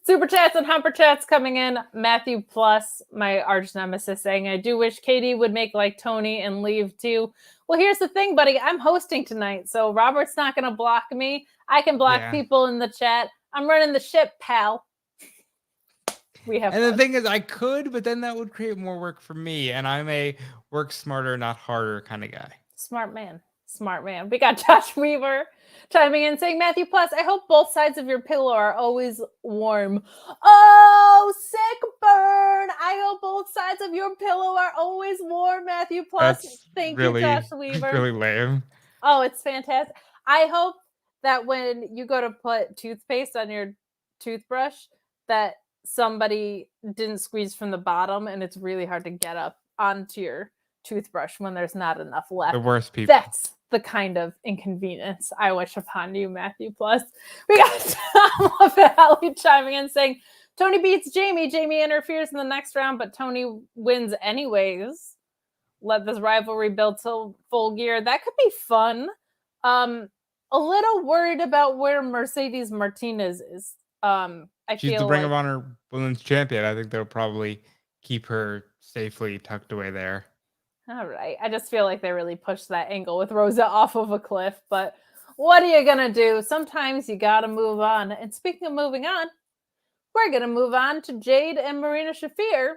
super chats and humper chats coming in. Matthew Plus, my arch nemesis, saying, I do wish Katie would make like Tony and leave too. Well, here's the thing, buddy. I'm hosting tonight, so Robert's not going to block me. I can block people in the chat. I'm running the ship, pal. We have. And fun. The thing is, I could, but then that would create more work for me. And I'm a work smarter, not harder kind of guy. Smart man. Smart man. We got Josh Weaver chiming in saying, Matthew Plus, I hope both sides of your pillow are always warm. Oh, sick burn. I hope both sides of your pillow are always warm, Matthew Plus. That's Thank really, you, Josh Weaver. really lame. Oh, it's fantastic. I hope that when you go to put toothpaste on your toothbrush, that somebody didn't squeeze from the bottom and it's really hard to get up onto your toothbrush when there's not enough left. The worst people. That's the kind of inconvenience I wish upon you, Matthew Plus. We got Tom LaValle chiming in saying, Tony beats Jamie. Jamie interferes in the next round, but Tony wins anyways. Let this rivalry build to full gear. That could be fun. A little worried about where Mercedes Martinez is. She's the Ring of Honor Women's Champion. I think they'll probably keep her safely tucked away there. All right. I just feel like they really pushed that angle with Rosa off of a cliff. But what are you going to do? Sometimes you got to move on. And speaking of moving on, we're going to move on to Jade and Marina Shafir.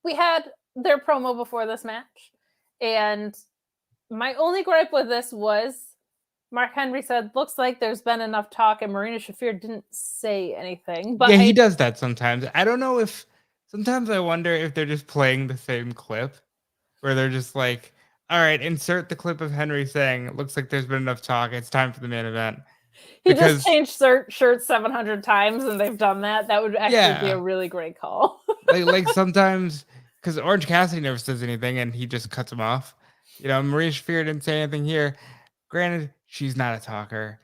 We had their promo before this match. And my only gripe with this was Mark Henry said, looks like there's been enough talk, and Marina Shafir didn't say anything. But yeah, he does that sometimes. I don't know if sometimes I wonder if they're just playing the same clip where they're just like, all right, insert the clip of Henry saying, it looks like there's been enough talk. It's time for the main event. He just changed shirts 700 times and they've done that. That would actually be a really great call. like sometimes, because Orange Cassidy never says anything and he just cuts him off. You know, Marina Shafir didn't say anything here. Granted, she's not a talker.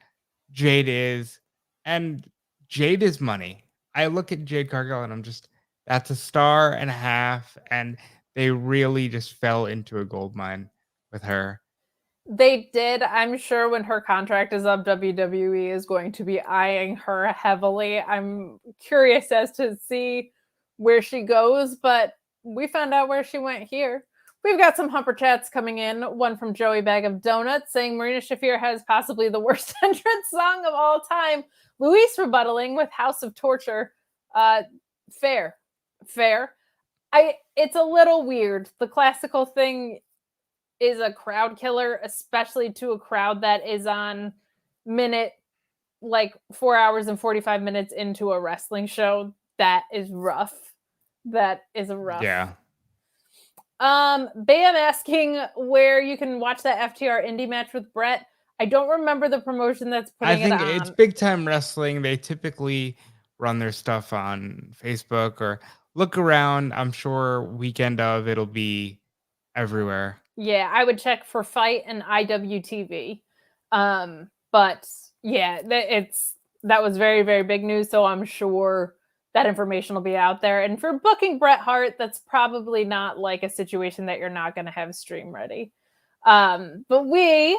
Jade is. And Jade is money. I look at Jade Cargill and I'm just, that's a star and a half. And they really just fell into a gold mine with her. They did. I'm sure when her contract is up, WWE is going to be eyeing her heavily. I'm curious as to see where she goes, but we found out where she went here. We've got some Humper Chats coming in. One from Joey Bag of Donuts saying Marina Shafir has possibly the worst entrance song of all time. Luis rebuttaling with House of Torture. Fair. It's a little weird. The classical thing is a crowd killer, especially to a crowd that is on minute, like 4 hours and 45 minutes into a wrestling show. That is rough. Yeah. Bam asking where you can watch that FTR indie match with Brett. I don't remember the promotion that's putting it on. I think it's Big Time Wrestling. They typically run their stuff on Facebook or look around. I'm sure weekend of it'll be everywhere. Yeah, I would check for Fight and IWTV. But yeah, that was very, very big news. So I'm sure that information will be out there. And for booking Bret Hart, that's probably not like a situation that you're not going to have stream ready. But we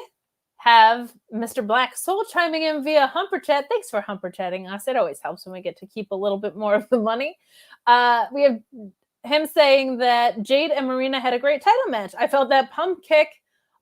have Mr. Black Soul chiming in via Humper Chat. Thanks for Humper Chatting us. It always helps when we get to keep a little bit more of the money. We have him saying that Jade and Marina had a great title match. I felt that pump kick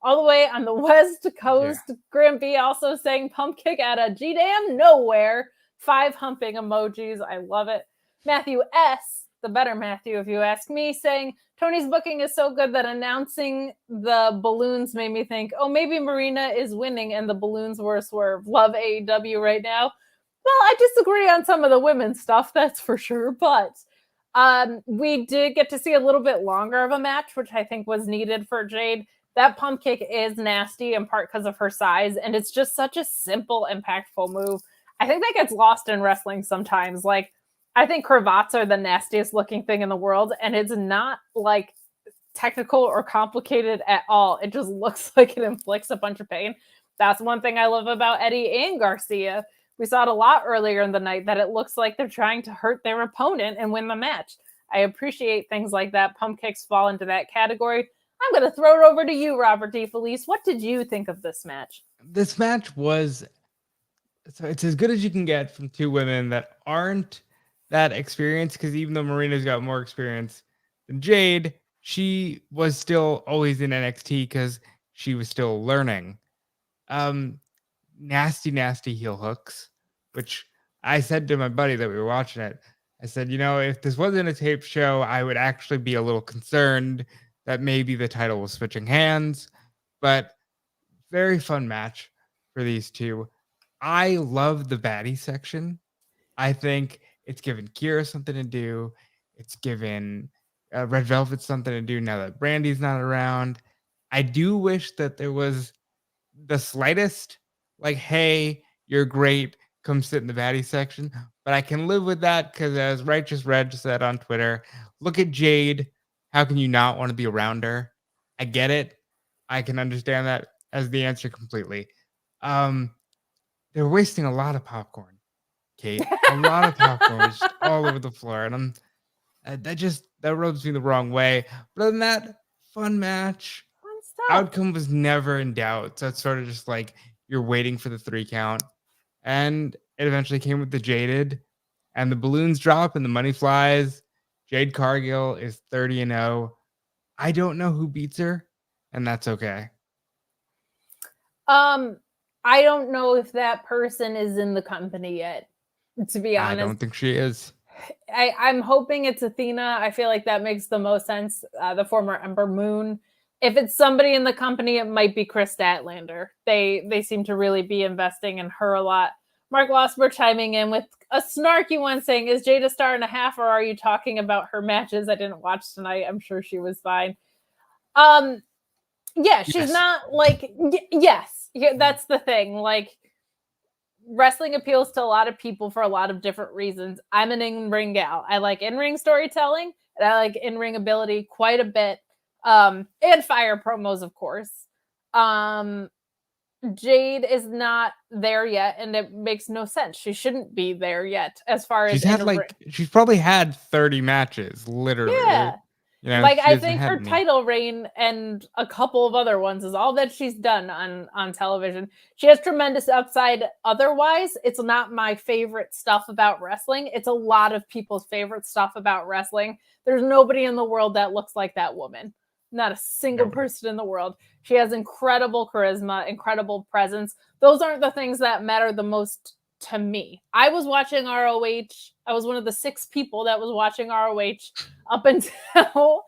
all the way on the West Coast. Yeah. Graham B also saying pump kick out of G-damn nowhere. 5 humping emojis. I love it. Matthew S., the better Matthew, if you ask me, saying Tony's booking is so good that announcing the balloons made me think, oh, maybe Marina is winning and the balloons were a swerve. Love AEW right now. Well, I disagree on some of the women's stuff, that's for sure. But we did get to see a little bit longer of a match, which I think was needed for Jade. That pump kick is nasty in part because of her size, and it's just such a simple, impactful move. I think that gets lost in wrestling sometimes. Like, I think cravats are the nastiest looking thing in the world, and it's not like technical or complicated at all. It just looks like it inflicts a bunch of pain. That's one thing I love about Eddie and Garcia. We saw it a lot earlier in the night that it looks like they're trying to hurt their opponent and win the match. I appreciate things like that. Pump kicks fall into that category. I'm going to throw it over to you, Robert Defelice. What did you think of this match? This match was... So it's as good as you can get from two women that aren't that experienced, because even though Marina's got more experience than Jade, she was still always in NXT because she was still learning. Nasty heel hooks, which I said to my buddy that we were watching it. I said, you know, if this wasn't a tape show, I would actually be a little concerned that maybe the title was switching hands. But very fun match for these two. I love the baddie section. I think it's given Kira something to do. It's given Red Velvet something to do now that Brandy's not around. I do wish that there was the slightest, like, hey, you're great, come sit in the baddie section. But I can live with that because, as Righteous Reg said on Twitter, look at Jade. How can you not want to be around her? I get it. I can understand that as the answer completely. They're wasting a lot of popcorn, Kate. A lot of popcorn just all over the floor, and that rubs me the wrong way. But other than that, fun match. Fun stuff. Outcome was never in doubt. So it's sort of just like you're waiting for the 3 count. And it eventually came with the Jaded, and the balloons drop and the money flies. Jade Cargill is 30-0. I don't know who beats her, and that's okay. I don't know if that person is in the company yet, to be honest. I don't think she is. I'm hoping it's Athena. I feel like that makes the most sense. The former Ember Moon. If it's somebody in the company, it might be Chris Statlander. They seem to really be investing in her a lot. Mark Losber chiming in with a snarky one saying, is Jade a star and a half, or are you talking about her matches? I didn't watch tonight. I'm sure she was fine. Yeah, she's not like, yes, that's the thing. Like, wrestling appeals to a lot of people for a lot of different reasons. I'm an in-ring gal. I like in-ring storytelling, and I like in-ring ability quite a bit. And fire promos, of course. Jade is not there yet, and it makes no sense. She shouldn't be there yet. As far as she's probably had 30 matches, literally. Yeah. You know, like, I think her title reign and a couple of other ones is all that she's done on television. She has tremendous upside. Otherwise, it's not my favorite stuff about wrestling. It's a lot of people's favorite stuff about wrestling. There's nobody in the world that looks like that woman. Not a single person in the world. She has incredible charisma, incredible presence. Those aren't the things that matter the most to me. I was watching ROH. I was one of the 6 people that was watching ROH up until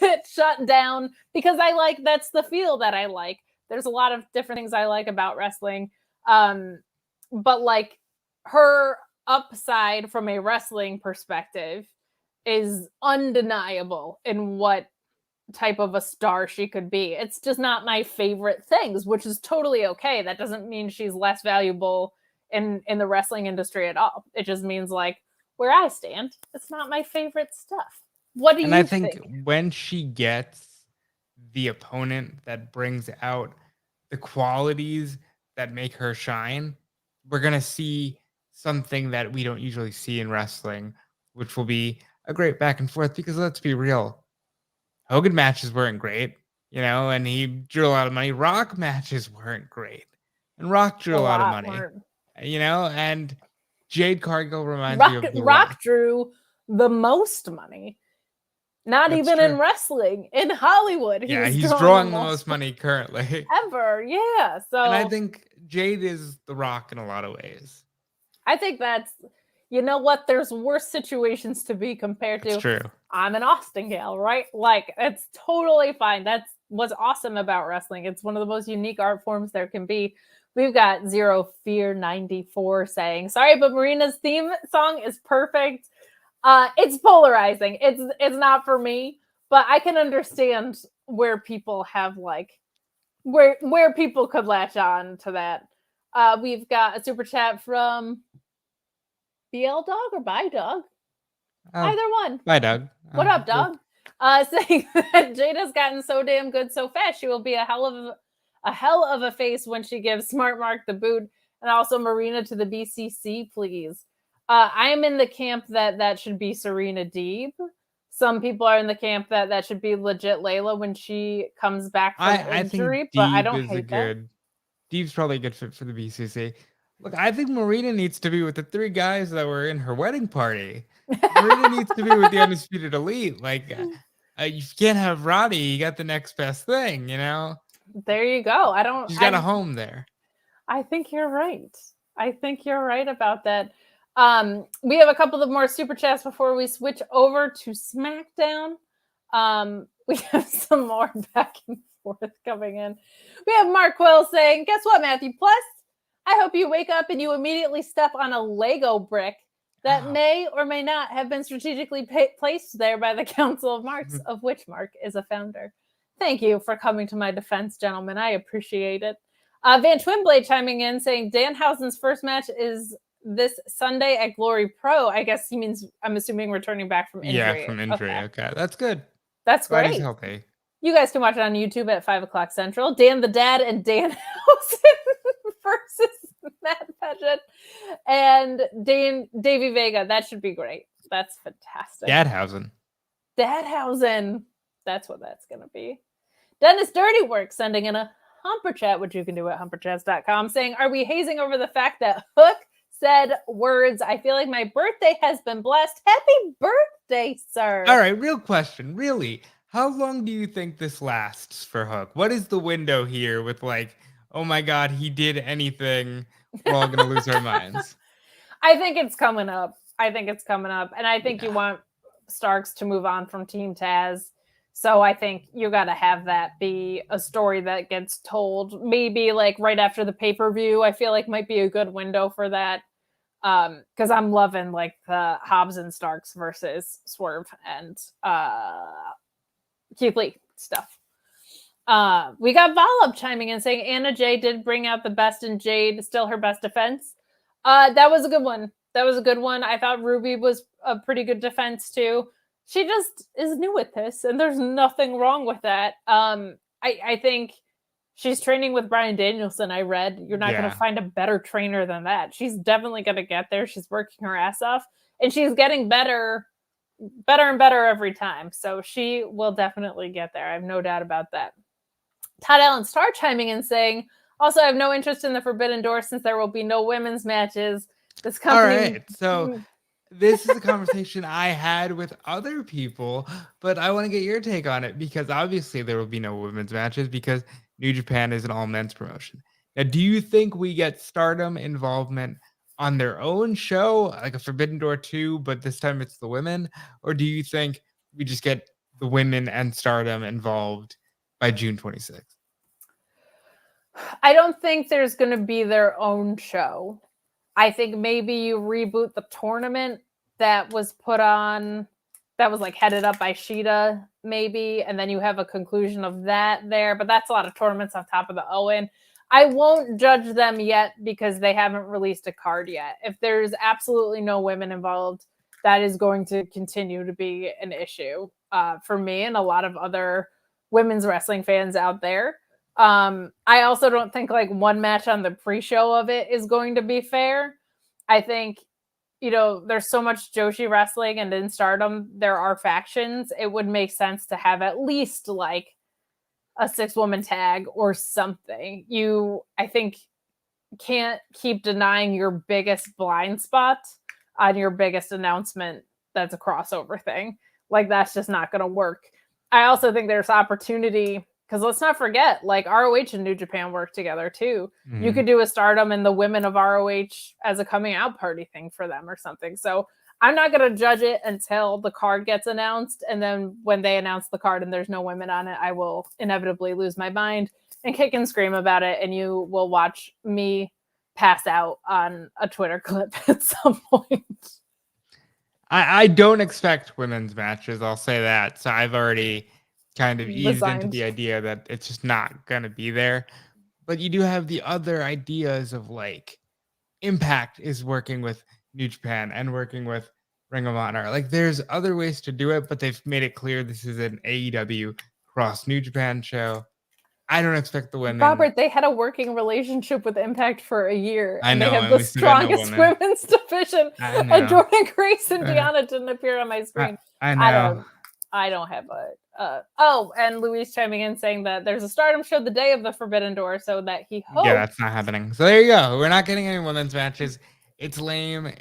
it shut down, because that's the feel that I like. There's a lot of different things I like about wrestling. But like, her upside from a wrestling perspective is undeniable in what type of a star she could be. It's just not my favorite things, which is totally okay. That doesn't mean she's less valuable in the wrestling industry at all. It just means, like, where I stand, it's not my favorite stuff. What do you think? And I think when she gets the opponent that brings out the qualities that make her shine, we're going to see something that we don't usually see in wrestling, which will be a great back and forth, because let's be real, Hogan matches weren't great, and he drew a lot of money. Rock matches weren't great, and Rock drew a lot of money, and Jade Cargill reminds me of the Rock drew the most money. Not even in wrestling, in Hollywood. He's drawing the most money currently. Ever, yeah. So, and I think Jade is the Rock in a lot of ways. I think that's, you know what? There's worse situations to be compared to. That's true. I'm an Austin gal, right? Like, it's totally fine. That's what's awesome about wrestling. It's one of the most unique art forms there can be. We've got Zero Fear 94 saying, sorry, but Marina's theme song is perfect. It's polarizing. It's not for me, but I can understand where people have, like, where people could latch on to that. We've got a super chat from BL Dog or Bye Dog. Either one. Bye, Doug. What up, dog? Saying that Jade has gotten so damn good so fast, she will be a hell of a face when she gives Smart Mark the boot, and also Marina to the BCC, please. I am in the camp that should be Serena Deeb. Some people are in the camp that should be legit Layla when she comes back from injury, but I don't hate that. Deeb's probably a good fit for the BCC. Look, I think Marina needs to be with the 3 guys that were in her wedding party. Marina needs to be with the Undisputed Elite. Like, you can't have Roddy. You got the next best thing, There you go. She's got a home there. I think you're right. I think you're right about that. We have a couple of more super chats before we switch over to SmackDown. We have some more back and forth coming in. We have Mark Quill saying, guess what, Matthew? Plus, I hope you wake up and you immediately step on a Lego brick that may or may not have been strategically placed there by the Council of Marks, of which Mark is a founder. Thank you for coming to my defense, gentlemen. I appreciate it. Van Twinblade chiming in saying Danhausen's first match is this Sunday at Glory Pro. I guess he means, I'm assuming, returning back from injury. Yeah, from injury. Okay. That's good. That's Glad great. he's healthy. You guys can watch it on YouTube at 5 o'clock Central. Dan the Dad and Danhausen versus Matt Paget and Davey Vega. That should be great. That's fantastic. Dadhausen. That's what that's going to be. Dennis Dirty Work sending in a Humper Chat, which you can do at humperchats.com, saying, are we hazing over the fact that Hook said words? I feel like my birthday has been blessed. Happy birthday, sir. All right, real question. Really, how long do you think this lasts for Hook? What is the window here with like, oh my God, he did anything, we're all going to lose our minds? I think it's coming up. And I think you want Starks to move on from Team Taz. So I think you got to have that be a story that gets told. Maybe like right after the pay-per-view, I feel like might be a good window for that. Because I'm loving like the Hobbs and Starks versus Swerve and Keith Lee stuff. We got Volub chiming in saying Anna Jay did bring out the best in Jade, still her best defense. That was a good one. I thought Ruby was a pretty good defense too. She just is new at this, and there's nothing wrong with that. I think she's training with Bryan Danielson. I read you're not going to find a better trainer than that. She's definitely going to get there. She's working her ass off, and she's getting better and better every time. So she will definitely get there. I have no doubt about that. Todd Allen Starr chiming in saying, also, I have no interest in the Forbidden Door since there will be no women's matches. This company. All right, so this is a conversation I had with other people, but I want to get your take on it because obviously there will be no women's matches because New Japan is an all men's promotion. Now, do you think we get Stardom involvement on their own show, like a Forbidden Door 2, but this time it's the women? Or do you think we just get the women and Stardom involved by June 26th? I don't think there's going to be their own show. I think maybe you reboot the tournament that was put on, that was like headed up by Shida, maybe, and then you have a conclusion of that there. But that's a lot of tournaments on top of the Owen. I won't judge them yet because they haven't released a card yet. If there's absolutely no women involved, that is going to continue to be an issue for me and a lot of other women's wrestling fans out there. I also don't think like one match on the pre-show of it is going to be fair. I think, there's so much Joshi wrestling, and in Stardom there are factions. It would make sense to have at least like a 6-woman tag or something. I think, can't keep denying your biggest blind spot on your biggest announcement that's a crossover thing. Like, that's just not going to work. I also think there's opportunity, because let's not forget, like, ROH and New Japan work together too. Mm-hmm. You could do a Stardom and the women of ROH as a coming out party thing for them or something. So I'm not going to judge it until the card gets announced. And then when they announce the card and there's no women on it, I will inevitably lose my mind and kick and scream about it. And you will watch me pass out on a Twitter clip at some point. I don't expect women's matches. I'll say that. So I've already kind of eased into the idea that it's just not going to be there. But you do have the other ideas of like Impact is working with New Japan and working with Ring of Honor. Like, there's other ways to do it, but they've made it clear this is an AEW cross New Japan show. I don't expect the women. Robert, they had a working relationship with Impact for a year. I know. They have the strongest women's division. And Jordan Grace and Deanna didn't appear on my screen. I know. I don't have a... and Luis chiming in saying that there's a Stardom show the day of the Forbidden Door, so that he hopes... Yeah, that's not happening. So there you go. We're not getting any women's matches. It's lame.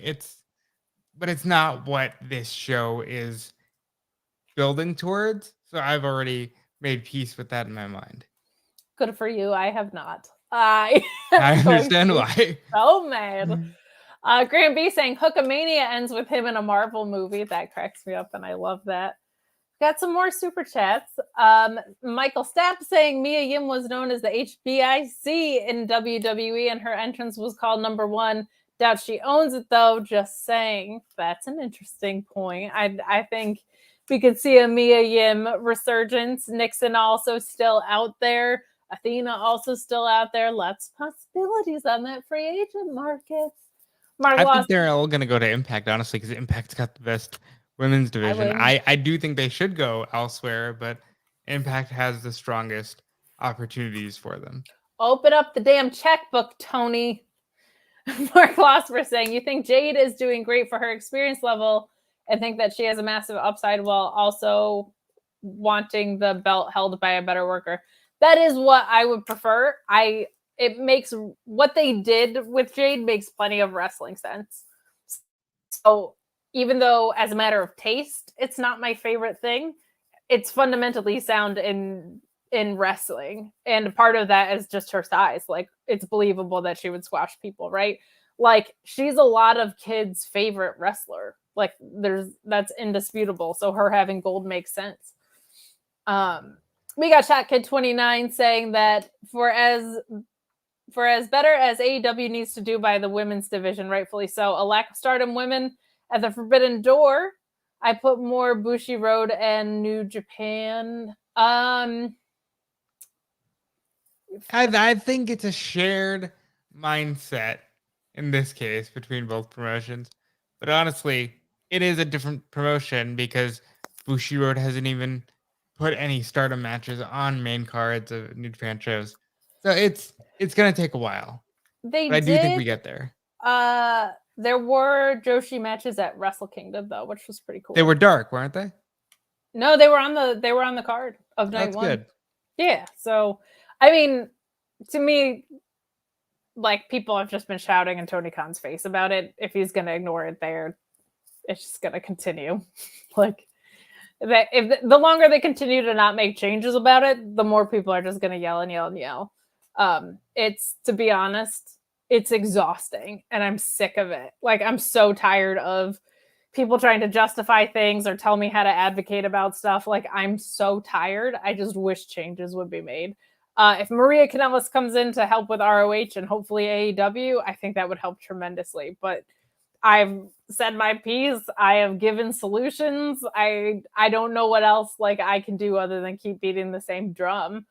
But it's not what this show is building towards. So I've already made peace with that in my mind. Good for you. I have not. I understand why. So mad. Graham B saying Hookamania ends with him in a Marvel movie. That cracks me up, and I love that. Got some more super chats. Michael Stapp saying Mia Yim was known as the HBIC in WWE and her entrance was called number 1. Doubt she owns it though, just saying. That's an interesting point. I think we could see a Mia Yim resurgence. Nixon also still out there. Athena also still out there. Lots of possibilities on that free agent market. I think they're all going to go to Impact, honestly, because Impact's got the best women's division. I do think they should go elsewhere, but Impact has the strongest opportunities for them. Open up the damn checkbook, Tony. Mark Losper saying, you think Jade is doing great for her experience level and think that she has a massive upside while also wanting the belt held by a better worker. That is what I would prefer. It makes what they did with Jade makes plenty of wrestling sense. So even though as a matter of taste, it's not my favorite thing, it's fundamentally sound in wrestling. And part of that is just her size. Like, it's believable that she would squash people, right? Like, she's a lot of kids' favorite wrestler. Like, that's indisputable. So her having gold makes sense. We got Shot Kid 29 saying that for as better as AEW needs to do by the women's division, rightfully so, a lack of stardom women at the Forbidden Door, I put more Bushi Road and New Japan. I think it's a shared mindset in this case between both promotions. But honestly, it is a different promotion because Bushi Road hasn't even put any stardom matches on main cards of New Japan shows. So it's going to take a while. But I do think we get there. There were Joshi matches at Wrestle Kingdom though, which was pretty cool. They were dark, weren't they? No, they were on the card of night That's 1. Good. Yeah. So, I mean, to me, like, people have just been shouting in Tony Khan's face about it. If he's going to ignore it there, it's just going to continue. Like, if the longer they continue to not make changes about it, the more people are just going to yell and yell and yell. It's, to be honest, it's exhausting and I'm sick of it. Like, I'm so tired of people trying to justify things or tell me how to advocate about stuff. Like, I'm so tired. I just wish changes would be made. If Maria Kanellis comes in to help with ROH and hopefully AEW, I think that would help tremendously. But I've said my piece. I have given solutions. I don't know what else like I can do other than keep beating the same drum.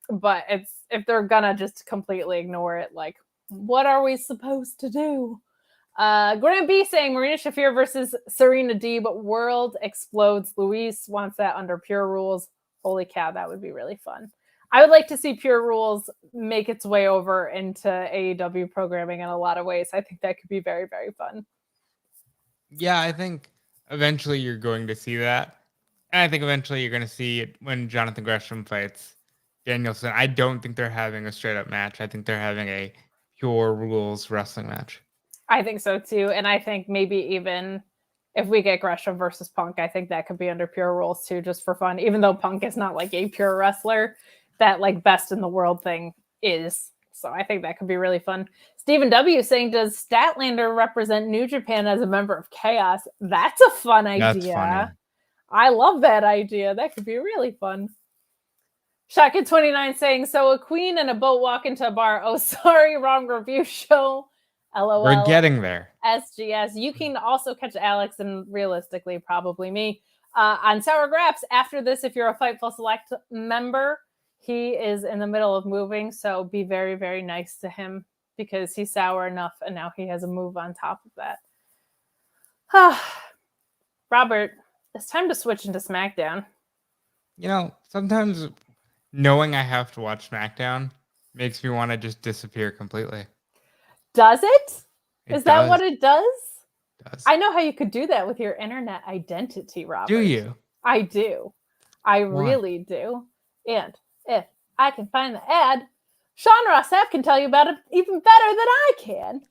But it's, if they're gonna just completely ignore it, like, what are we supposed to do? Grant B saying Marina Shafir versus Serena D, but World explodes. Luis wants that under Pure Rules. Holy cow, that would be really fun. I would like to see Pure Rules make its way over into AEW programming in a lot of ways. I think that could be very, very fun. Yeah, I think eventually you're going to see that. And I think eventually you're going to see it when Jonathan Gresham fights Danielson. I don't think they're having a straight up match. I think they're having a Pure Rules wrestling match. I think so too. And I think maybe even if we get Gresham versus Punk, I think that could be under Pure Rules too, just for fun. Even though Punk is not like a pure wrestler, that like best in the world thing is. So I think that could be really fun. Stephen W saying, does Statlander represent New Japan as a member of Chaos? That's a fun idea. That's funny. I love that idea. That could be really fun. Shotgun29 saying, so a queen and a boat walk into a bar. Oh, sorry, wrong review show. LOL. We're getting there. SGS. You can also catch Alex and realistically probably me on Sour Graps. After this, if you're a Fightful Select member, he is in the middle of moving. So be very, very nice to him because he's sour enough and now he has a move on top of that. Robert, it's time to switch into SmackDown. You know, sometimes knowing I have to watch SmackDown makes me want to just disappear completely. Does it? Is that does. what it does? It does. I know how you could do that with your internet identity, Robert. Do you? I do. I really do. And if I can find the ad, Sean Ross Sapp can tell you about it even better than I can.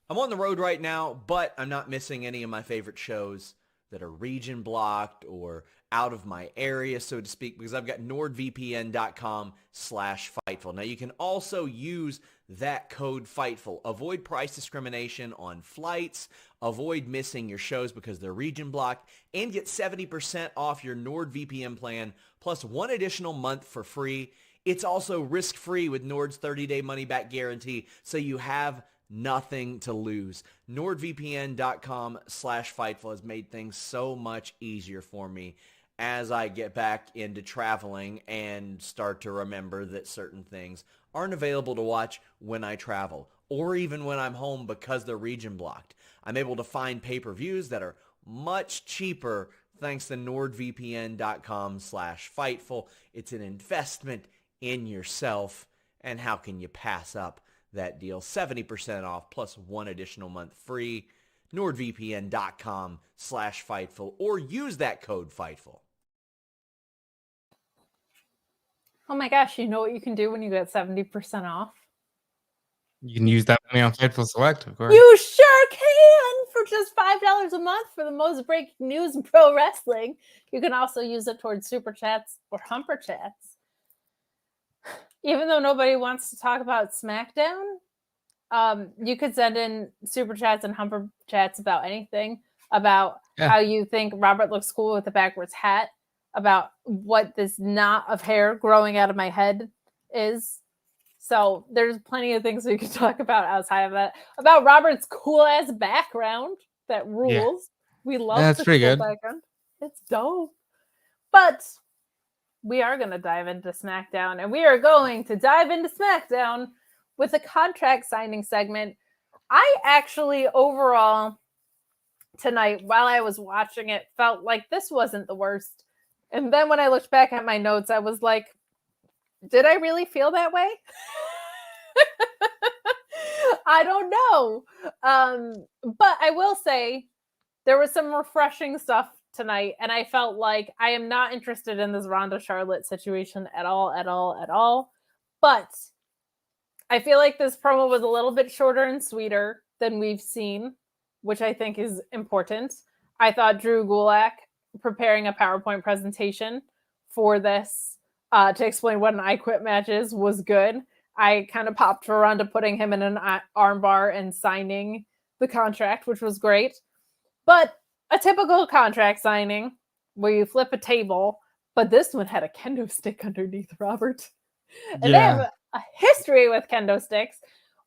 I'm on the road right now, but I'm not missing any of my favorite shows that are region blocked or out of my area, so to speak, because I've got nordvpn.com/Fightful. Now, you can also use that code Fightful. Avoid price discrimination on flights, avoid missing your shows because they're region blocked, and get 70% off your NordVPN plan, plus 1 additional month for free. It's also risk-free with Nord's 30-day money-back guarantee, so you have nothing to lose. NordVPN.com/Fightful has made things so much easier for me as I get back into traveling and start to remember that certain things aren't available to watch when I travel or even when I'm home because they're region blocked. I'm able to find pay-per-views that are much cheaper thanks to NordVPN.com/Fightful. It's an investment in yourself, and how can you pass up that deal? 70% off plus 1 additional month free. NordVPN.com/Fightful, or use that code Fightful. Oh my gosh, you know what you can do when you get 70% off? You can use that money on Fightful Select, of course. You sure can! For just $5 a month for the most breaking news in pro wrestling. You can also use it towards super chats or humper chats. Even though nobody wants to talk about SmackDown, you could send in super chats and humper chats about anything, about how you think Robert looks cool with a backwards hat, about what this knot of hair growing out of my head is. So there's plenty of things we could talk about outside of that. About Robert's cool ass background that rules. Yeah. We love that's the pretty cool good background. It's dope. But we are going to dive into SmackDown, and we are going to dive into SmackDown with a contract signing segment. I actually overall tonight, while I was watching it, felt like this wasn't the worst. And then when I looked back at my notes, I was like, did I really feel that way? I don't know. But I will say there was some refreshing stuff tonight, and I felt like I am not interested in this Ronda Charlotte situation at all. But I feel like this promo was a little bit shorter and sweeter than we've seen, which I think is important. I thought Drew Gulak preparing a PowerPoint presentation for this to explain what an I Quit match is was good. I kind of popped for Ronda putting him in an armbar and signing the contract, which was great. But a typical contract signing where you flip a table, but this one had a kendo stick underneath, Robert. And they have a history with kendo sticks.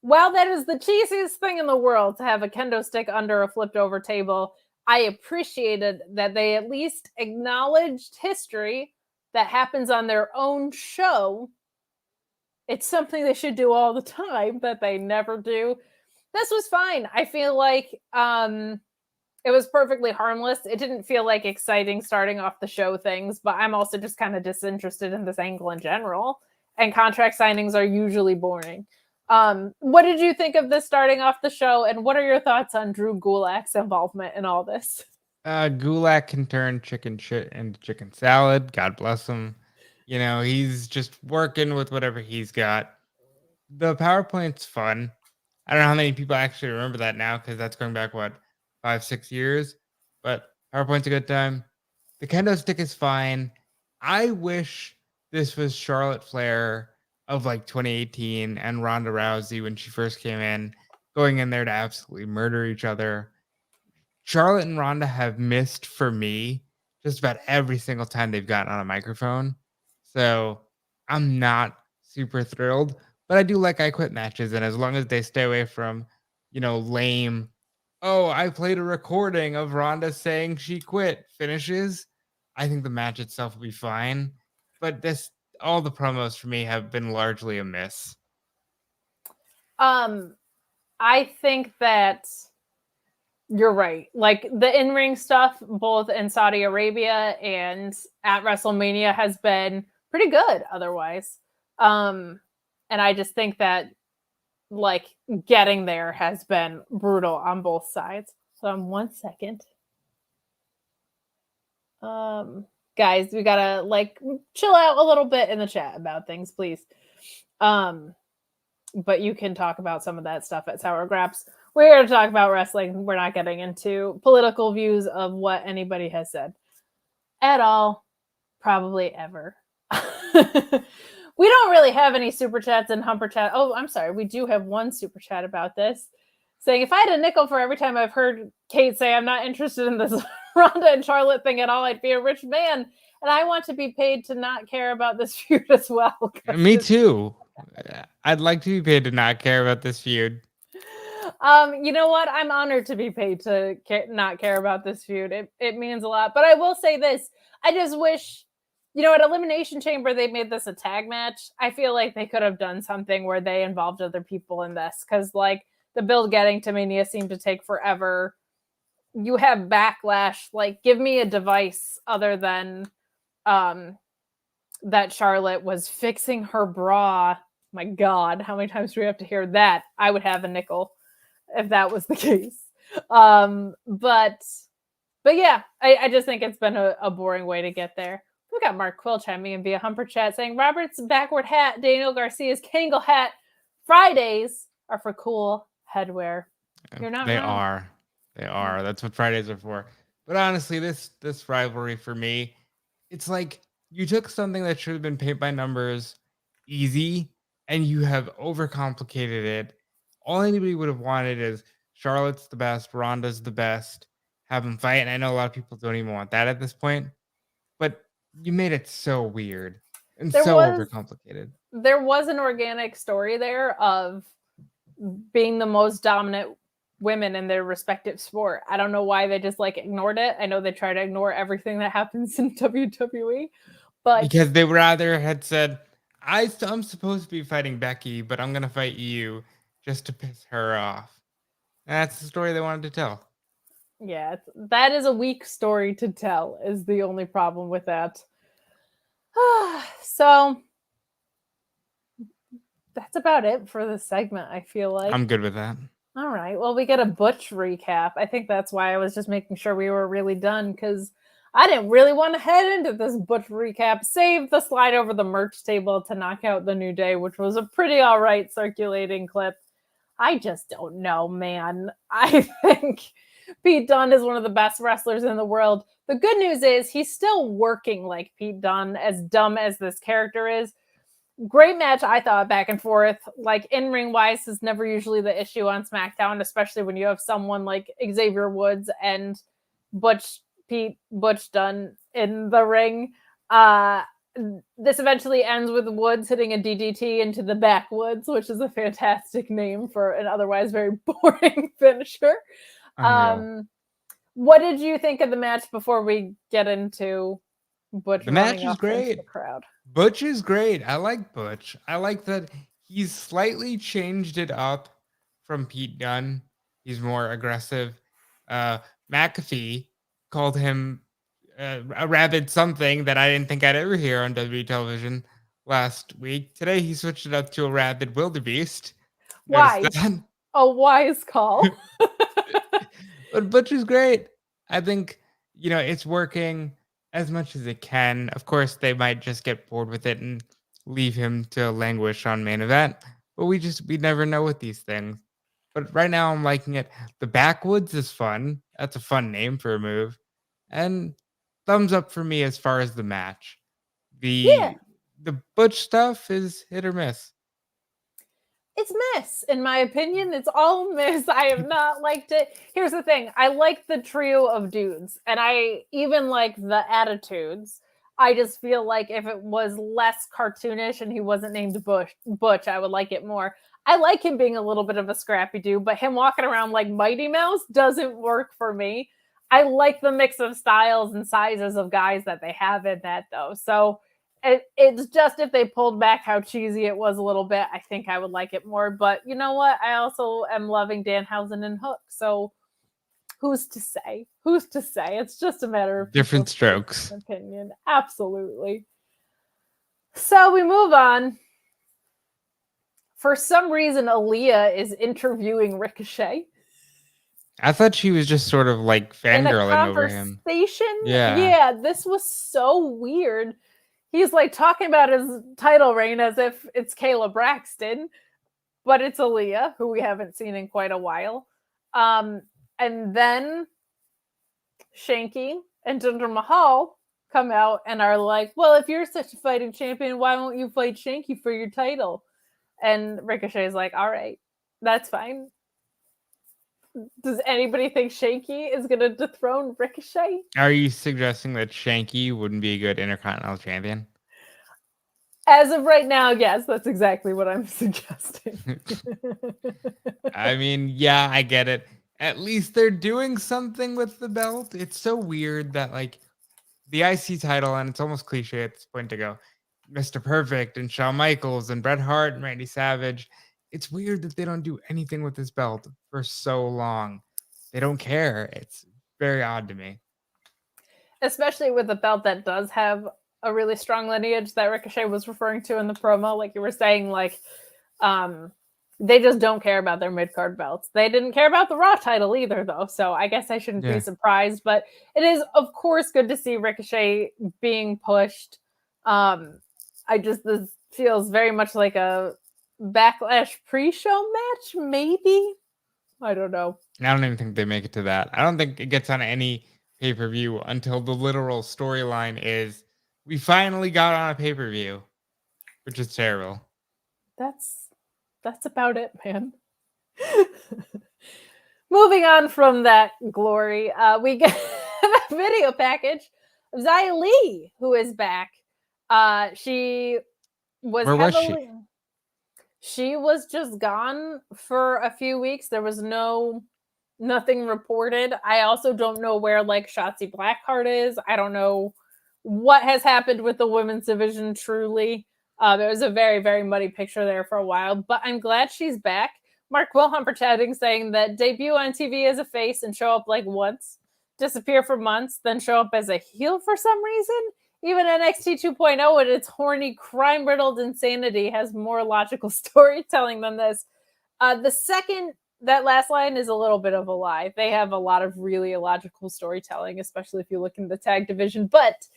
While that is the cheesiest thing in the world to have a kendo stick under a flipped over table, I appreciated that they at least acknowledged history that happens on their own show. It's something they should do all the time that they never do. This was fine. I feel like it was perfectly harmless. It didn't feel like exciting starting off the show things, but I'm also just kind of disinterested in this angle in general. And contract signings are usually boring. What did you think of this starting off the show? And what are your thoughts on Drew Gulak's involvement in all this? Gulak can turn chicken shit into chicken salad. God bless him. You know, he's just working with whatever he's got. The PowerPoint's fun. I don't know how many people actually remember that now because that's going back, 5-6 years? But PowerPoint's a good time. The kendo stick is fine. I wish this was Charlotte Flair of 2018 and Ronda Rousey when she first came in, going in there to absolutely murder each other. Charlotte and Ronda have missed for me just about every single time they've gotten on a microphone. So I'm not super thrilled, but I do like I Quit matches. And as long as they stay away from, lame, I played a recording of Ronda saying she quit finishes, I think the match itself will be fine. But all the promos for me have been largely a miss. I think that you're right. Like the in-ring stuff, both in Saudi Arabia and at WrestleMania, has been pretty good otherwise. And I just think that getting there has been brutal on both sides. So 1 second. Guys, we gotta chill out a little bit in the chat about things, please. But you can talk about some of that stuff at Sour Graps. We're here to talk about wrestling. We're not getting into political views of what anybody has said. at all, probably ever. We don't really have any super chats and humper chat. Oh, I'm sorry. We do have one super chat about this saying, if I had a nickel for every time I've heard Kate say I'm not interested in this Ronda and Charlotte thing at all, I'd be a rich man. And I want to be paid to not care about this feud as well. Me too. I'd like to be paid to not care about this feud. You know what? I'm honored to be paid to not care about this feud. It means a lot. But I will say this. I just wish, at Elimination Chamber, they made this a tag match. I feel like they could have done something where they involved other people in this. Because, the build getting to Mania seemed to take forever. You have Backlash. Give me a device other than that Charlotte was fixing her bra. My God, how many times do we have to hear that? I would have a nickel if that was the case. But yeah, I just think it's been a boring way to get there. We got Mark Quill chiming in via Humper Chat saying Robert's backward hat, Daniel Garcia's Kangol hat, Fridays are for cool headwear. You're not They wrong. are. They are. That's what Fridays are for. But honestly, this rivalry for me, it's like you took something that should have been paint by numbers, easy, and you have overcomplicated it. All anybody would have wanted is Charlotte's the best, Ronda's the best, have them fight. And I know a lot of people don't even want that at this point, but you made it so weird and overcomplicated. There was an organic story there of being the most dominant women in their respective sport. I don't know why they just ignored it. I know they try to ignore everything that happens in WWE, but because they rather had said, I'm supposed to be fighting Becky, but I'm going to fight you just to piss her off. And that's the story they wanted to tell. Yeah, that is a weak story to tell is the only problem with that. So that's about it for this segment, I feel like. I'm good with that. All right. Well, we get a Butch recap. I think that's why I was just making sure we were really done because I didn't really want to head into this Butch recap. Save the slide over the merch table to knock out the New Day, which was a pretty all right circulating clip. I just don't know, man. I think Pete Dunne is one of the best wrestlers in the world. The good news is he's still working like Pete Dunne, as dumb as this character is. Great match, I thought, back and forth. In-ring wise is never usually the issue on SmackDown, especially when you have someone like Xavier Woods and Butch Dunne in the ring. This eventually ends with Woods hitting a DDT into the backwoods, which is a fantastic name for an otherwise very boring finisher. What did you think of the match before we get into Butch? The match is great. The crowd. Butch is great. I like Butch. I like that he's slightly changed it up from Pete Dunne. He's more aggressive. McAfee called him a rabid something that I didn't think I'd ever hear on WWE television last week. Today he switched it up to a rabid wildebeest. Wise. A wise call. But Butch is great. I think, it's working as much as it can. Of course, they might just get bored with it and leave him to languish on main event. But we never know with these things. But right now I'm liking it. The Backwoods is fun. That's a fun name for a move. And thumbs up for me as far as the match. The Butch stuff is hit or miss. It's miss, in my opinion. It's all miss. I have not liked it. Here's the thing. I like the trio of dudes, and I even like the attitudes. I just feel like if it was less cartoonish and he wasn't named Butch, I would like it more. I like him being a little bit of a scrappy dude, but him walking around like Mighty Mouse doesn't work for me. I like the mix of styles and sizes of guys that they have in that, though. So it's just if they pulled back how cheesy it was a little bit, I think I would like it more. But you know what? I also am loving Danhausen and Hook. So who's to say? Who's to say? It's just a matter of different strokes. Opinion. Absolutely. So we move on. For some reason, Aaliyah is interviewing Ricochet. I thought she was just sort of like fangirling over him. Yeah, this was so weird. He's like talking about his title reign as if it's Kayla Braxton, but it's Aaliyah, who we haven't seen in quite a while. And then Shanky and Jinder Mahal come out and are like, well, if you're such a fighting champion, why won't you fight Shanky for your title? And Ricochet is like, all right, that's fine. Does anybody think Shanky is going to dethrone Ricochet? Are you suggesting that Shanky wouldn't be a good Intercontinental Champion? As of right now, yes, that's exactly what I'm suggesting. I mean, yeah, I get it. At least they're doing something with the belt. It's so weird that, like, the IC title, and it's almost cliche at this point to go, Mr. Perfect and Shawn Michaels and Bret Hart and Randy Savage. It's weird that they don't do anything with this belt for so long. They don't care. It's very odd to me. Especially with a belt that does have a really strong lineage that Ricochet was referring to in the promo. Like you were saying, like, they just don't care about their mid-card belts. They didn't care about the Raw title either, though. So I guess I shouldn't be surprised. But it is, of course, good to see Ricochet being pushed. This feels very much like a Backlash pre-show match, maybe? I don't know. I don't even think they make it to that. I don't think it gets on any pay-per-view until the literal storyline is we finally got on a pay-per-view, which is terrible. That's about it, man. Moving on from that glory, we get a video package of Xia Li, who is back. She was Where was she? She was just gone for a few weeks. There was nothing reported. I also don't know where like Shotzi Blackheart is. I don't know what has happened with the women's division truly. There was a very, very muddy picture there for a while, but I'm glad she's back. Mark Wilhelm pretending saying that debut on TV as a face and show up like once, disappear for months, then show up as a heel for some reason. Even NXT 2.0 with its horny, crime-riddled insanity has more logical storytelling than this. The second, that last line is a little bit of a lie. They have a lot of really illogical storytelling, especially if you look in the tag division. But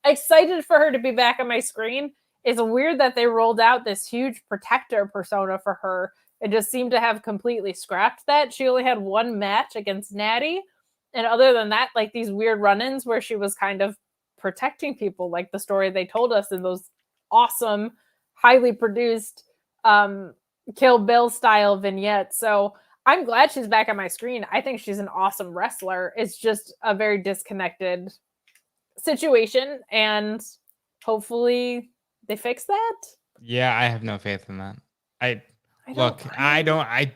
excited for her to be back on my screen. It's weird that they rolled out this huge protector persona for her. It just seemed to have completely scrapped that. She only had one match against Natty. And other than that, like these weird run-ins where she was kind of protecting people, like the story they told us in those awesome, highly produced Kill Bill style vignettes. So I'm glad she's back on my screen. I think she's an awesome wrestler. It's just a very disconnected situation, and hopefully they fix that. Yeah, I have no faith in that. I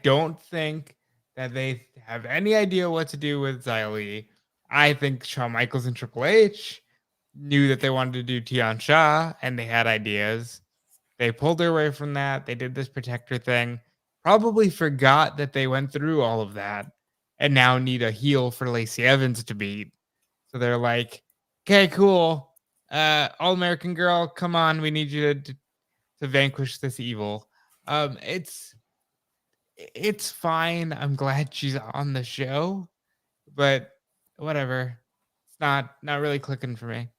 don't think that they have any idea what to do with Xia Li. I think Shawn Michaels and Triple H knew that they wanted to do Tian Sha, and they had ideas. They pulled their way from that. They did this protector thing. Probably forgot that they went through all of that, and now need a heel for Lacey Evans to beat. So they're like, okay, cool. All-American girl, come on. We need you to vanquish this evil. It's fine. I'm glad she's on the show, but whatever. It's not really clicking for me.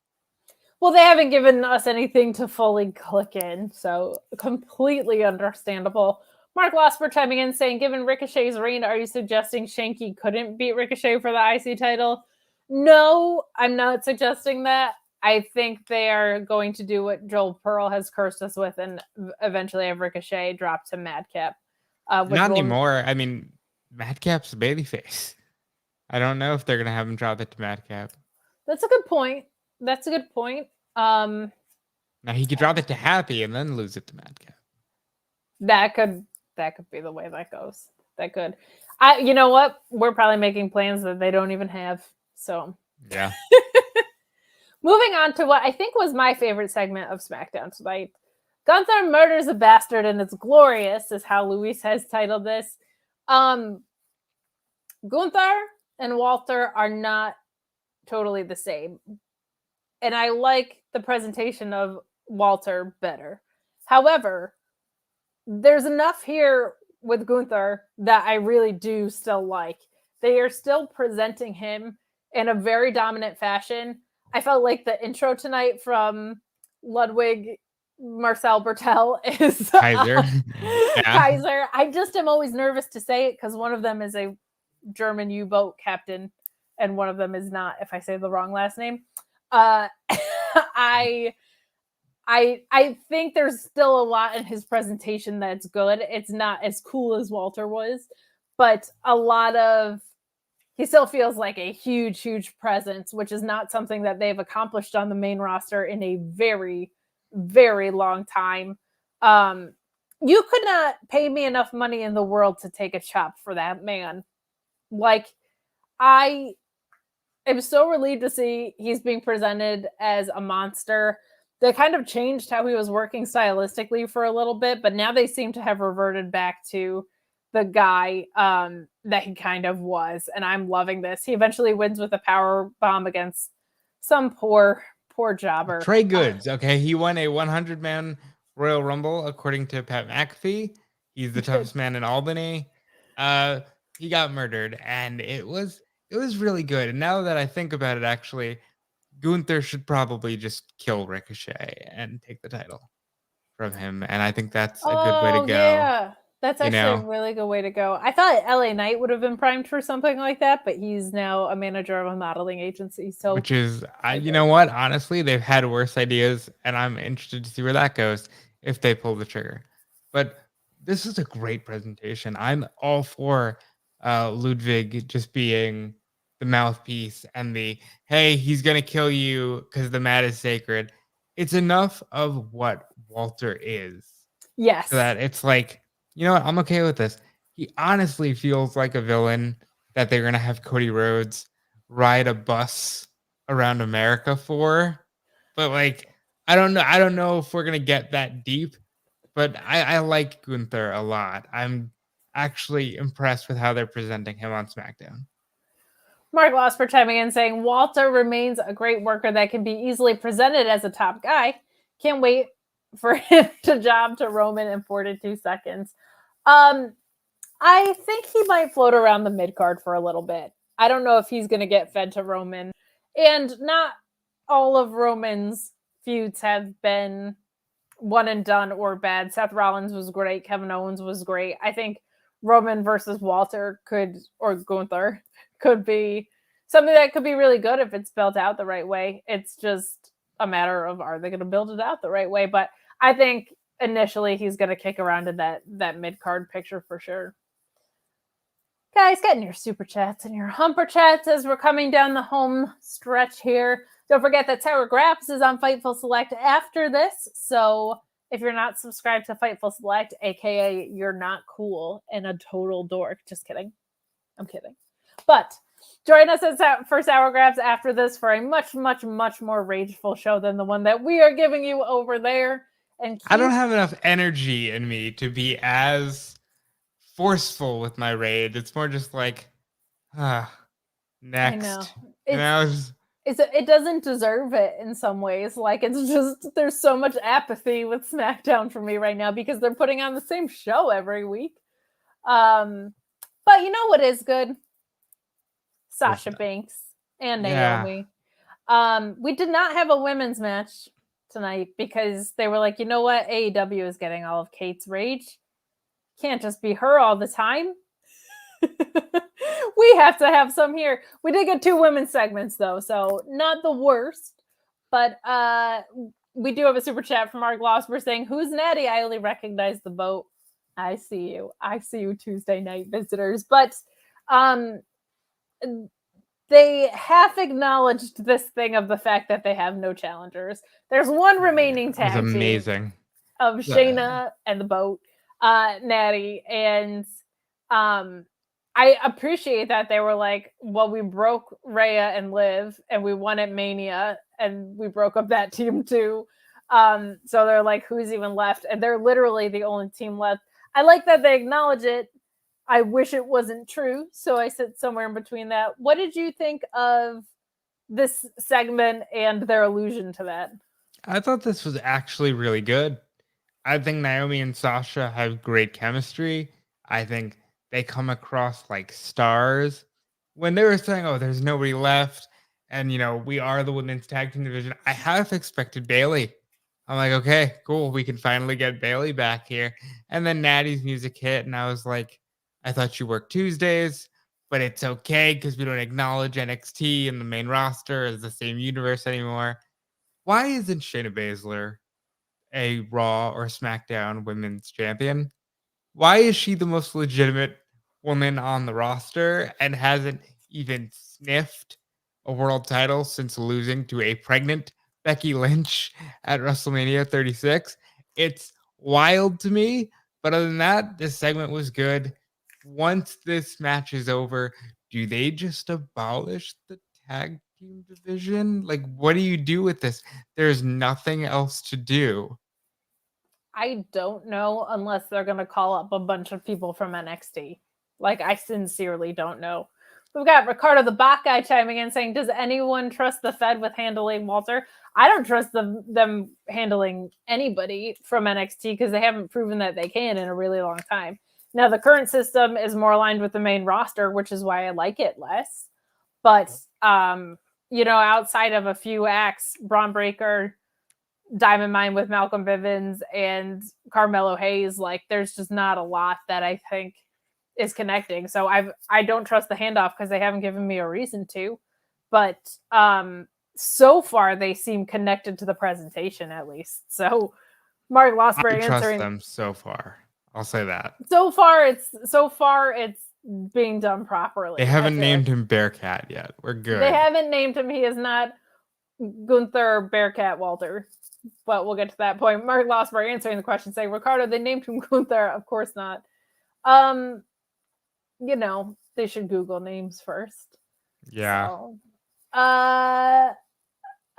Well, they haven't given us anything to fully click in, so completely understandable. Mark Losper chiming in saying, given Ricochet's reign, are you suggesting Shanky couldn't beat Ricochet for the IC title? No, I'm not suggesting that. I think they are going to do what Joel Pearl has cursed us with and eventually have Ricochet drop to Madcap. Not anymore. I mean, Madcap's a babyface. I don't know if they're going to have him drop it to Madcap. That's a good point. Now he could drop it to Happy and then lose it to Madcap. That could be the way that goes. That could. You know what? We're probably making plans that they don't even have. So yeah. Moving on to what I think was my favorite segment of SmackDown tonight. Gunther murders a bastard and it's glorious, is how Luis has titled this. Gunther and Walter are not totally the same. And I like the presentation of Walter better. However, there's enough here with Gunther that I really do still like. They are still presenting him in a very dominant fashion. I felt like the intro tonight from Ludwig Marcel Bertel is Kaiser. Kaiser. I just am always nervous to say it because one of them is a German U-boat captain and one of them is not, if I say the wrong last name. I think there's still a lot in his presentation that's good. It's not as cool as Walter was, but he still feels like a huge presence, which is not something that they've accomplished on the main roster in a very, very long time. You could not pay me enough money in the world to take a chop for that man. Like, I am so relieved to see he's being presented as a monster. They kind of changed how he was working stylistically for a little bit, but now they seem to have reverted back to the guy that he kind of was, and I'm loving this. He eventually wins with a power bomb against some poor jobber. Trey Goods, okay? He won a 100-man Royal Rumble, according to Pat McAfee. He's the toughest man in Albany. He got murdered, and it was really good. And now that I think about it, actually, Gunther should probably just kill Ricochet and take the title from him. And I think that's a good way to go. Yeah. That's actually a really good way to go. I thought LA Knight would have been primed for something like that, but he's now a manager of a modeling agency. So, which is, you know what? Honestly, they've had worse ideas, and I'm interested to see where that goes if they pull the trigger. But this is a great presentation. I'm all for Ludwig just being the mouthpiece and the, hey, he's going to kill you because the mat is sacred. It's enough of what Walter is. Yes. So that it's like, you know what? I'm okay with this. He honestly feels like a villain that they're going to have Cody Rhodes ride a bus around America for. But like, I don't know if we're going to get that deep, but I like Gunther a lot. I'm actually impressed with how they're presenting him on SmackDown. Mark Losper chiming in saying, Walter remains a great worker that can be easily presented as a top guy. Can't wait for him to job to Roman in 42 seconds. I think he might float around the mid card for a little bit. I don't know if he's going to get fed to Roman. And not all of Roman's feuds have been one and done or bad. Seth Rollins was great. Kevin Owens was great. I think Roman versus Walter or Gunther could be something that could be really good if it's built out the right way. It's just a matter of, are they going to build it out the right way? But I think initially he's going to kick around in that mid-card picture for sure. Guys, get in your super chats and your humper chats as we're coming down the home stretch here. Don't forget that Tower Graps is on Fightful Select after this. So if you're not subscribed to Fightful Select, aka you're not cool and a total dork. Just kidding. I'm kidding. But join us for Sour Grabs after this for a much more rageful show than the one that we are giving you over there. And I don't have enough energy in me to be as forceful with my rage. It's more just like, next. I know. It doesn't deserve it in some ways. Like, it's just, there's so much apathy with SmackDown for me right now because they're putting on the same show every week. But you know what is good? Sasha Banks and Naomi. Yeah. We did not have a women's match tonight because they were like, you know what? AEW is getting all of Kate's rage. Can't just be her all the time. We have to have some here. We did get 2 women's segments though, so not the worst. But we do have a super chat from Mark Losper saying, "Who's Natty? I only recognize the vote." I see you. I see you, Tuesday night visitors. But they half acknowledged this thing of the fact that they have no challengers. There's one remaining tag team. Amazing. Of Shayna and the boat, Natty, and I appreciate that they were like, well, we broke Rhea and Liv, and we won at Mania, and we broke up that team too. So they're like, who's even left? And they're literally the only team left. I like that they acknowledge it. I wish it wasn't true, so I sit somewhere in between that. What did you think of this segment and their allusion to that? I thought this was actually really good. I think Naomi and Sasha have great chemistry. I think they come across like stars. When they were saying, oh, there's nobody left, and, you know, we are the women's tag team division, I half expected Bayley. I'm like, okay, cool. We can finally get Bayley back here. And then Natty's music hit, and I was like, I thought you worked Tuesdays. but it's okay because we don't acknowledge NXT and the main roster as the same universe anymore. Why isn't Shayna Baszler a Raw or SmackDown Women's Champion? Why is she the most legitimate woman on the roster and hasn't even sniffed a world title since losing to a pregnant Becky Lynch at WrestleMania 36? It's wild to me. But other than that, this segment was good. Once this match is over, do they just abolish the tag team division? Like, what do you do with this? There's nothing else to do. I don't know unless they're going to call up a bunch of people from NXT. Like, I sincerely don't know. We've got Ricardo the Bot guy chiming in saying, does anyone trust the Fed with handling Walter? I don't trust them handling anybody from NXT because they haven't proven that they can in a really long time. Now, the current system is more aligned with the main roster, which is why I like it less. But, outside of a few acts, Braun Breaker, Diamond Mine with Malcolm Bivens, and Carmelo Hayes, like, there's just not a lot that I think is connecting. So I don't trust the handoff because they haven't given me a reason to. But so far they seem connected to the presentation at least. So Mark Losberry I trust answering them so far. I'll say that. So far it's being done properly. They haven't named him Bearcat yet. We're good. They haven't named him. He is not Gunther Bearcat Walter. But we'll get to that point. Mark Losberry answering the question saying, Ricardo, they named him Gunther. Of course not. They should Google names first. Yeah. So,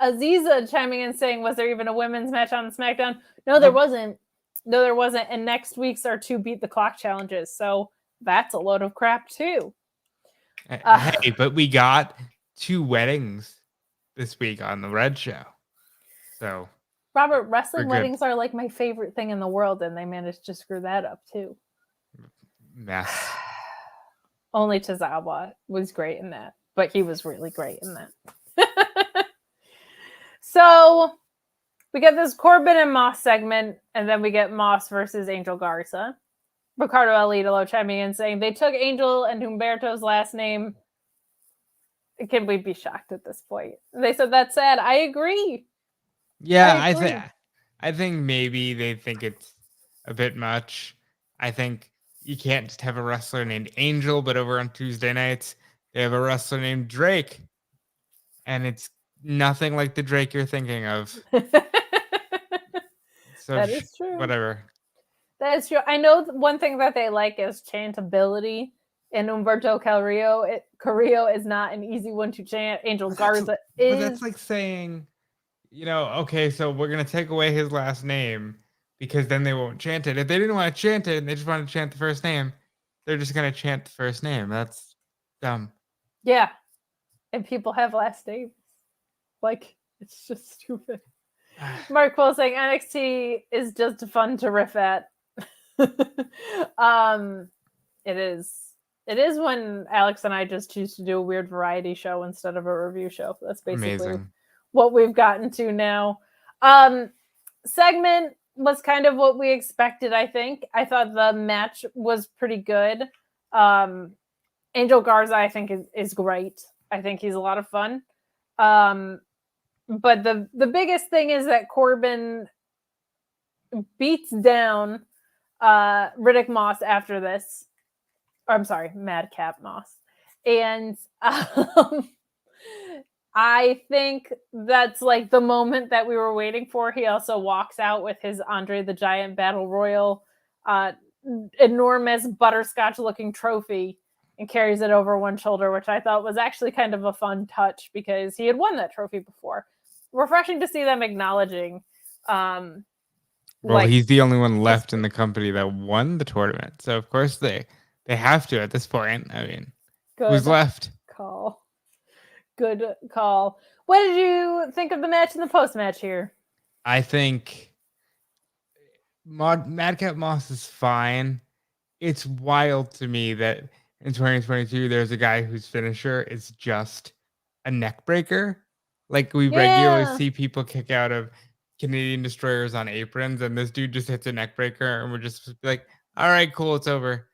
Aziza chiming in saying, was there even a women's match on SmackDown? No, there wasn't. No, there wasn't. And next week's are 2 beat the clock challenges. So that's a load of crap too. Hey, but we got 2 weddings this week on the Red Show. So Robert, wrestling weddings are like my favorite thing in the world, and they managed to screw that up too. Mess. Only Tozawa was great in that, but he was really great in that. So we get this Corbin and Moss segment, and then we get Moss versus Angel Garza. Ricardo El Idolo chiming in saying they took Angel and Humberto's last name. Can we be shocked at this point? They said that's sad. I agree. Yeah, I think maybe they think it's a bit much. I think you can't just have a wrestler named Angel, but over on Tuesday nights they have a wrestler named Drake, and it's nothing like the Drake you're thinking of. So that is true. Whatever. That is true. I know one thing that they like is chantability, and Humberto Carrillo is not an easy one to chant. Angel Garza is. But that's like saying, okay, so we're going to take away his last name because then they won't chant it. If they didn't want to chant it and they just want to chant the first name, they're just going to chant the first name. That's dumb. Yeah. And people have last names. Like, it's just stupid. Mark Quill saying NXT is just fun to riff at. It is. It is when Alex and I just choose to do a weird variety show instead of a review show. That's basically amazing. What we've gotten to now. Segment was kind of what we expected, I think. I thought the match was pretty good. Angel Garza, I think, is great. I think he's a lot of fun. But the biggest thing is that Corbin beats down Riddick Moss after this. Or, I'm sorry, Madcap Moss. And I think that's like the moment that we were waiting for. He also walks out with his Andre the Giant Battle Royal enormous butterscotch looking trophy and carries it over one shoulder, which I thought was actually kind of a fun touch because he had won that trophy before. Refreshing to see them acknowledging. He's the only one left in the company that won the tournament. So, of course, they have to at this point. I mean, who's left? Good call. What did you think of the match and the post-match here? I think Madcap Moss is fine. It's wild to me that in 2022, there's a guy whose finisher is just a neck breaker. Like, we regularly see people kick out of Canadian Destroyers on aprons, and this dude just hits a neck breaker, and we're just like, all right, cool, it's over.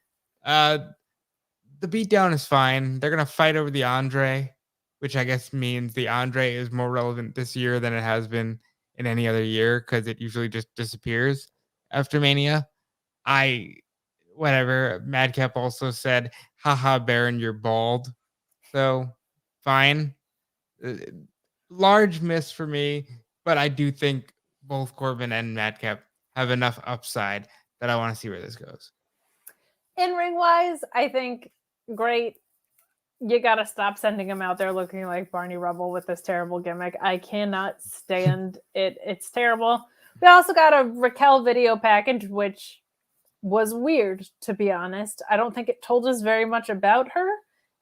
The the beatdown is fine. They're gonna fight over the Andre, which I guess means the Andre is more relevant this year than it has been in any other year because it usually just disappears after Mania. Whatever. Madcap also said, haha, Baron, you're bald. So, fine. Uh, Large miss for me, but I do think both Corbin and Madcap have enough upside that I want to see where this goes. In ring wise, I think great. You got to stop sending him out there looking like Barney Rubble with this terrible gimmick. I cannot stand it. It's terrible. We also got a Raquel video package, which was weird, to be honest. I don't think it told us very much about her,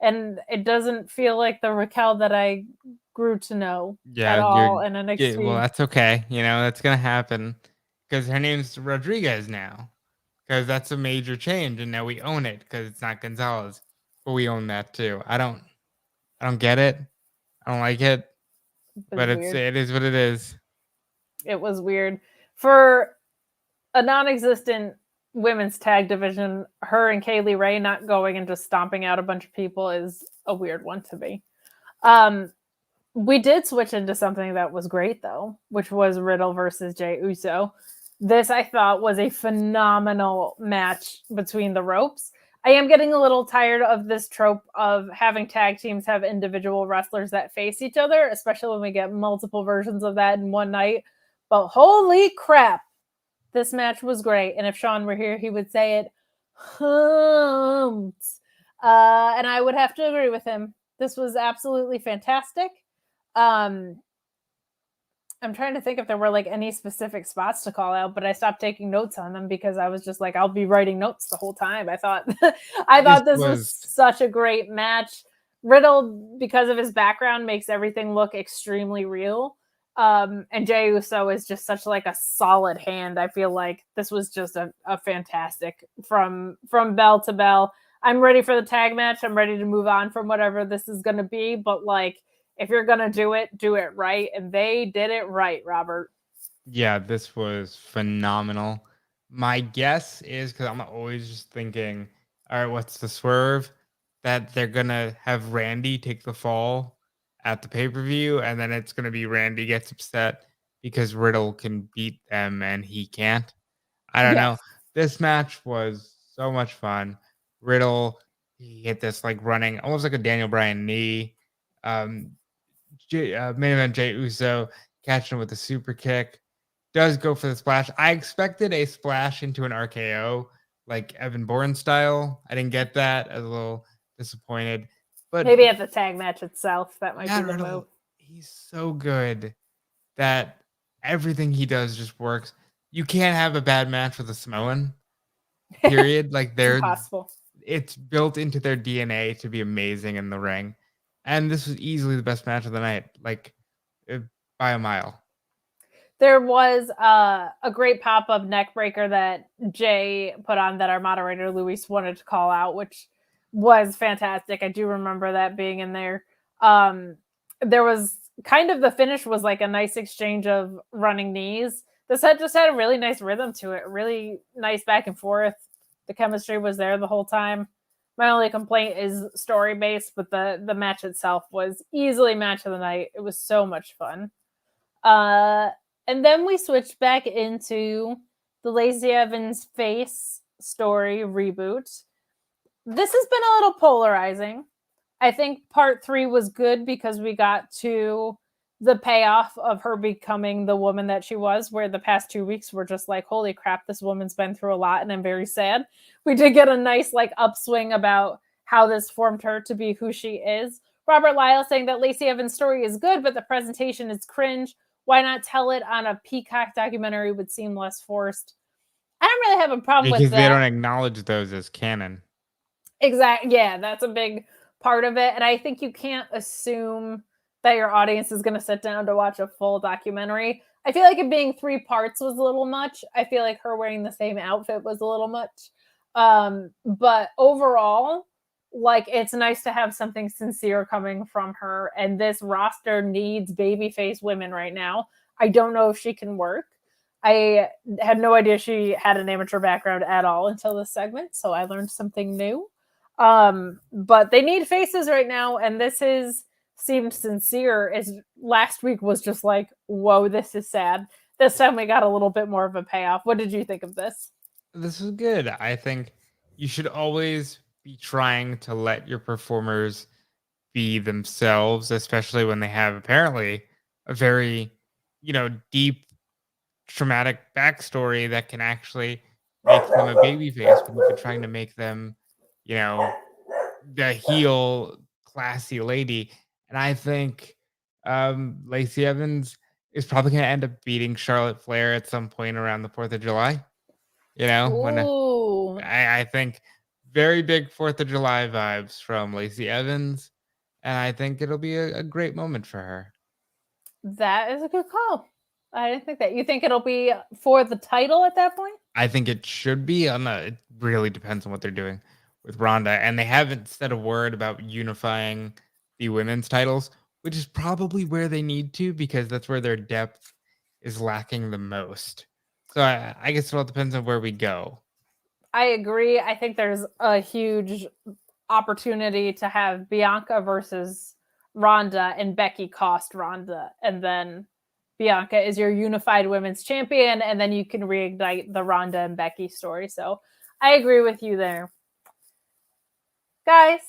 and it doesn't feel like the Raquel that I grew to know at all in NXT. Well, that's okay. That's gonna happen because her name's Rodriguez now. Because that's a major change, and now we own it because it's not Gonzalez, but we own that too. I don't get it. I don't like it, but it is what it is. It was weird for a non-existent women's tag division. Her and Kaylee Ray not going and just stomping out a bunch of people is a weird one to me. We did switch into something that was great though, which was Riddle versus Jey Uso. This I thought was a phenomenal match between the ropes. I am getting a little tired of this trope of having tag teams have individual wrestlers that face each other, especially when we get multiple versions of that in one night. But holy crap, this match was great. And if Sean were here, he would say it humped. And I would have to agree with him. This was absolutely fantastic. I'm trying to think if there were like any specific spots to call out, but I stopped taking notes on them because I was just like, I'll be writing notes the whole time. I thought this was such a great match. Riddle, because of his background, makes everything look extremely real. And Jey Uso is just such like a solid hand. I feel like this was just a fantastic from bell to bell. I'm ready for the tag match. I'm ready to move on from whatever this is going to be, but like, if you're going to do it right. And they did it right, Robert. Yeah, this was phenomenal. My guess is, because I'm always just thinking, all right, what's the swerve? That they're going to have Randy take the fall at the pay-per-view, and then it's going to be Randy gets upset because Riddle can beat them and he can't. I don't know. This match was so much fun. Riddle, he hit this like running, almost like a Daniel Bryan knee. Main event Jey Uso catching him with a super kick. Does go for the splash. I expected a splash into an RKO, like Evan Bourne style. I didn't get that. I was a little disappointed. But maybe at the tag match itself, that might be the Riddle, move. He's so good that everything he does just works. You can't have a bad match with a Samoan. Period. Like they're impossible. It's built into their DNA to be amazing in the ring. And this was easily the best match of the night, like by a mile. There was a great pop-up neck breaker that Jay put on that our moderator Luis wanted to call out, which was fantastic. I do remember that being in there. There was kind of the finish was like a nice exchange of running knees. This had just had a really nice rhythm to it, really nice back and forth. The chemistry was there the whole time. My only complaint is story-based, but the match itself was easily match of the night. It was so much fun. And then we switched back into the Lacey Evans face story reboot. This has been a little polarizing. I think part 3 was good because we got to the payoff of her becoming the woman that she was, where the past 2 weeks were just like, holy crap, this woman's been through a lot, and I'm very sad. We did get a nice like upswing about how this formed her to be who she is. Robert Lyle saying that Lacey Evans' story is good, but the presentation is cringe. Why not tell it on a Peacock documentary would seem less forced? I don't really have a problem with that. Because they don't acknowledge those as canon. Exactly. Yeah, that's a big part of it. And I think you can't assume that your audience is going to sit down to watch a full documentary. I feel like it being 3 parts was a little much. I feel like her wearing the same outfit was a little much. But overall, like, it's nice to have something sincere coming from her. And this roster needs babyface women right now. I don't know if she can work. I had no idea she had an amateur background at all until this segment. So I learned something new. But they need faces right now, and seemed sincere. As last week was just like, whoa, this is sad. This time we got a little bit more of a payoff. What did you think of this? This is good. I think you should always be trying to let your performers be themselves, especially when they have apparently a very, deep traumatic backstory that can actually make them a babyface when you've been trying to make them, you know, the heel classy lady. And I think Lacey Evans is probably going to end up beating Charlotte Flair at some point around the 4th of July. When Ooh, I think very big 4th of July vibes from Lacey Evans. And I think it'll be a great moment for her. that is a good call. I didn't think that. You think it'll be for the title at that point? I think it should be. It really depends on what they're doing with Ronda. And they haven't said a word about unifying the women's titles, which is probably where they need to, because that's where their depth is lacking the most. So I guess it all depends on where we go. I agree. I think there's a huge opportunity to have Bianca versus Ronda and Becky cost Ronda, and then Bianca is your unified women's champion, and then you can reignite the Ronda and Becky story. So I agree with you there. Guys,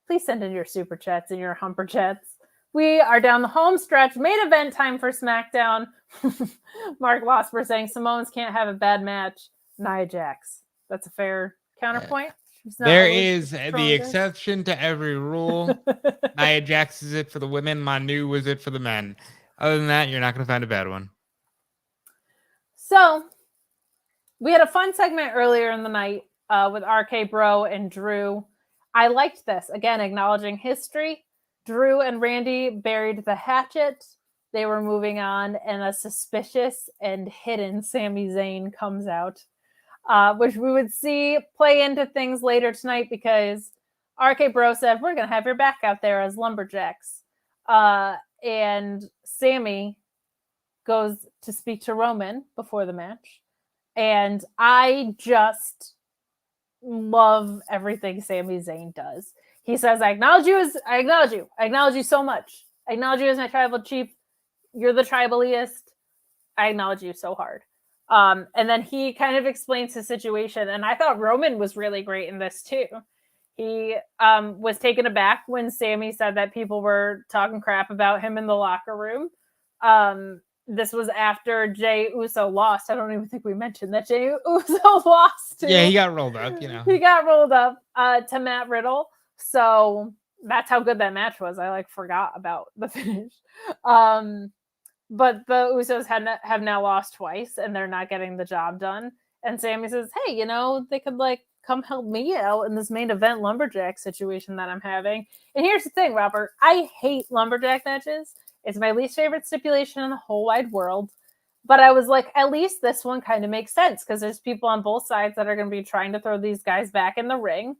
please send in your super chats and your humper chats. We are down the home stretch. Main event time for SmackDown. Mark Losper saying Samoans can't have a bad match. Nia Jax. That's a fair counterpoint. There is the exception to every rule. Nia Jax is it for the women. Manu was it for the men. Other than that, you're not going to find a bad one. So, we had a fun segment earlier in the night with RK Bro and Drew. I liked this. Again, acknowledging history. Drew and Randy buried the hatchet. They were moving on, and a suspicious and hidden Sami Zayn comes out, which we would see play into things later tonight, because RK Bro said, we're going to have your back out there as Lumberjacks. And Sami goes to speak to Roman before the match. And I just love everything Sami Zayn does. He says, I acknowledge you. I acknowledge you so much. I acknowledge you as my tribal chief. You're the tribaliest. I acknowledge you so hard. And then he kind of explains his situation. And I thought Roman was really great in this too. He was taken aback when Sami said that people were talking crap about him in the locker room. This was after Jey Uso lost. I don't even think we mentioned that Jey Uso lost too. Yeah, he got rolled up, He got rolled up to Matt Riddle. So that's how good that match was. I forgot about the finish. But the Usos have now lost twice, and they're not getting the job done. And Sami says, hey, they could come help me out in this main event Lumberjack situation that I'm having. And here's the thing, Robert. I hate Lumberjack matches. It's my least favorite stipulation in the whole wide world. But I was like, at least this one kind of makes sense, because there's people on both sides that are going to be trying to throw these guys back in the ring.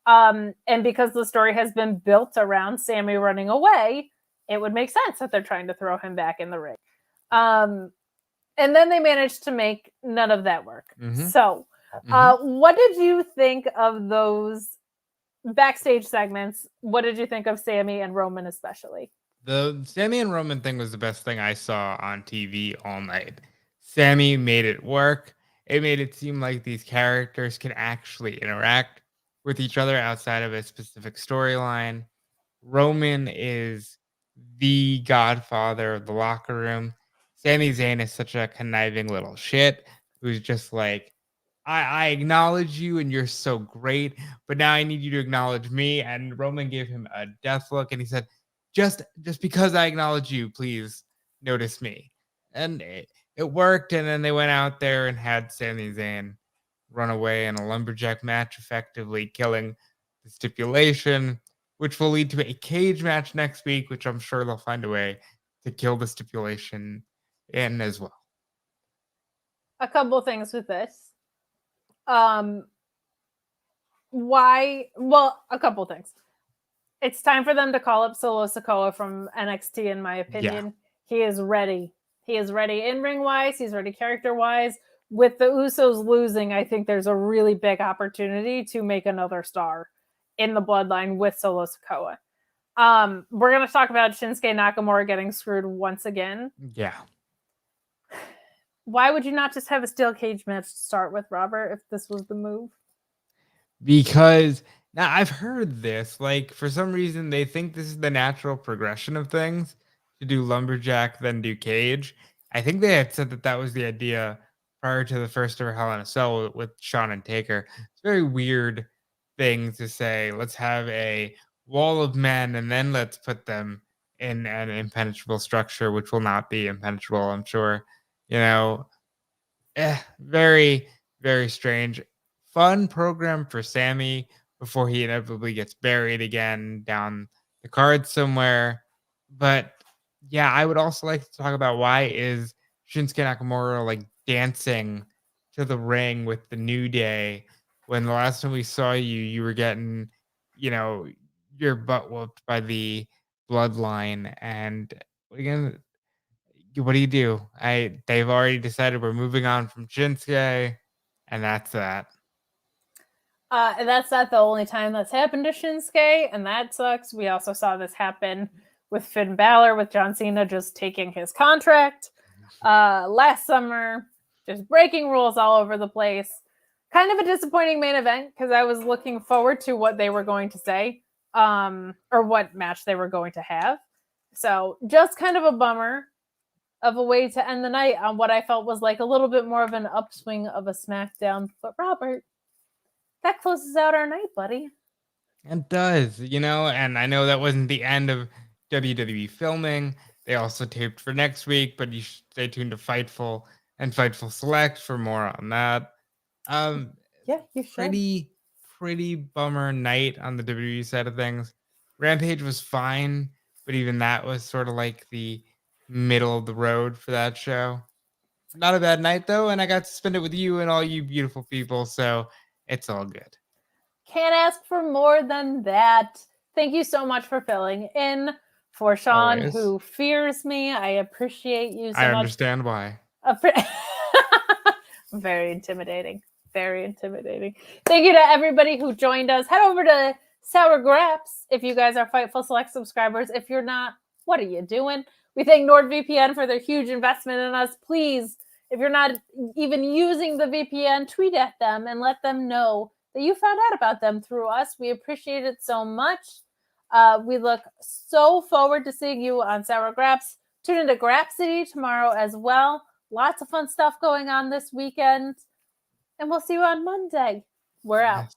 And because the story has been built around Sami running away, it would make sense that they're trying to throw him back in the ring. And then they managed to make none of that work. Mm-hmm. So what did you think of those backstage segments? What did you think of Sami and Roman especially? The Sami and Roman thing was the best thing I saw on TV all night. Sami made it work. It made it seem like these characters can actually interact with each other outside of a specific storyline. Roman is the godfather of the locker room. Sami Zayn is such a conniving little shit who's just like, I acknowledge you and you're so great, but now I need you to acknowledge me. And Roman gave him a death look and he said, just because I acknowledge you, please notice me. And it worked. And then they went out there and had Sami Zayn run away in a lumberjack match, effectively killing the stipulation, which will lead to a cage match next week, which I'm sure they'll find a way to kill the stipulation in as well. A couple of things with this. A couple of things. It's time for them to call up Solo Sikoa from NXT, in my opinion. Yeah. He is ready. He is ready in-ring wise. He's ready character wise. with the Usos losing, I think there's a really big opportunity to make another star in the bloodline with Solo Sikoa. We're going to talk about Shinsuke Nakamura getting screwed once again. Yeah. Why would you not just have a steel cage match to start with, Robert, if this was the move? Because now I've heard this, like, for some reason they think this is the natural progression of things to do Lumberjack, then do Cage. I think they had said that that was the idea prior to the first ever Hell in a Cell with Shawn and Taker. It's a very weird thing to say, let's have a wall of men and then let's put them in an impenetrable structure, which will not be impenetrable, I'm sure. You know, very, very strange. Fun program for Sami before he inevitably gets buried again down the card somewhere. But yeah, I would also like to talk about why is Shinsuke Nakamura like dancing to the ring with the New Day when the last time we saw you, you were getting, you know, your butt whooped by the bloodline. And again, what do? They've already decided we're moving on from Shinsuke, and that's that. And that's not the only time that's happened to Shinsuke, and that sucks. We also saw this happen with Finn Balor, with John Cena just taking his contract last summer, just breaking rules all over the place. Kind of a disappointing main event because I was looking forward to what they were going to say, or what match they were going to have. So just kind of a bummer of a way to end the night on what I felt was like a little bit more of an upswing of a SmackDown. But Robert, that closes out our night, buddy. It does, you know, and I know that wasn't the end of WWE filming. They also taped for next week, but you should stay tuned to Fightful and Fightful Select for more on that. Yeah, you should. Pretty bummer night on the WWE side of things. Rampage was fine, but even that was sort of like the middle of the road for that show. Not a bad night though, and I got to spend it with you and all you beautiful people, so it's all good. Can't ask for more than that. Thank you so much for filling in for Sean, Always. who fears me. I appreciate you so much. I understand why. Very intimidating. Very intimidating. Thank you to everybody who joined us. Head over to Sour Graps if you guys are Fightful Select subscribers. If you're not, what are you doing? We thank NordVPN for their huge investment in us. Please, if you're not even using the VPN, tweet at them and let them know that you found out about them through us. We appreciate it so much. We look so forward to seeing you on Sour Graps. Tune into Grapsity tomorrow as well. Lots of fun stuff going on this weekend. And we'll see you on Monday. We're out.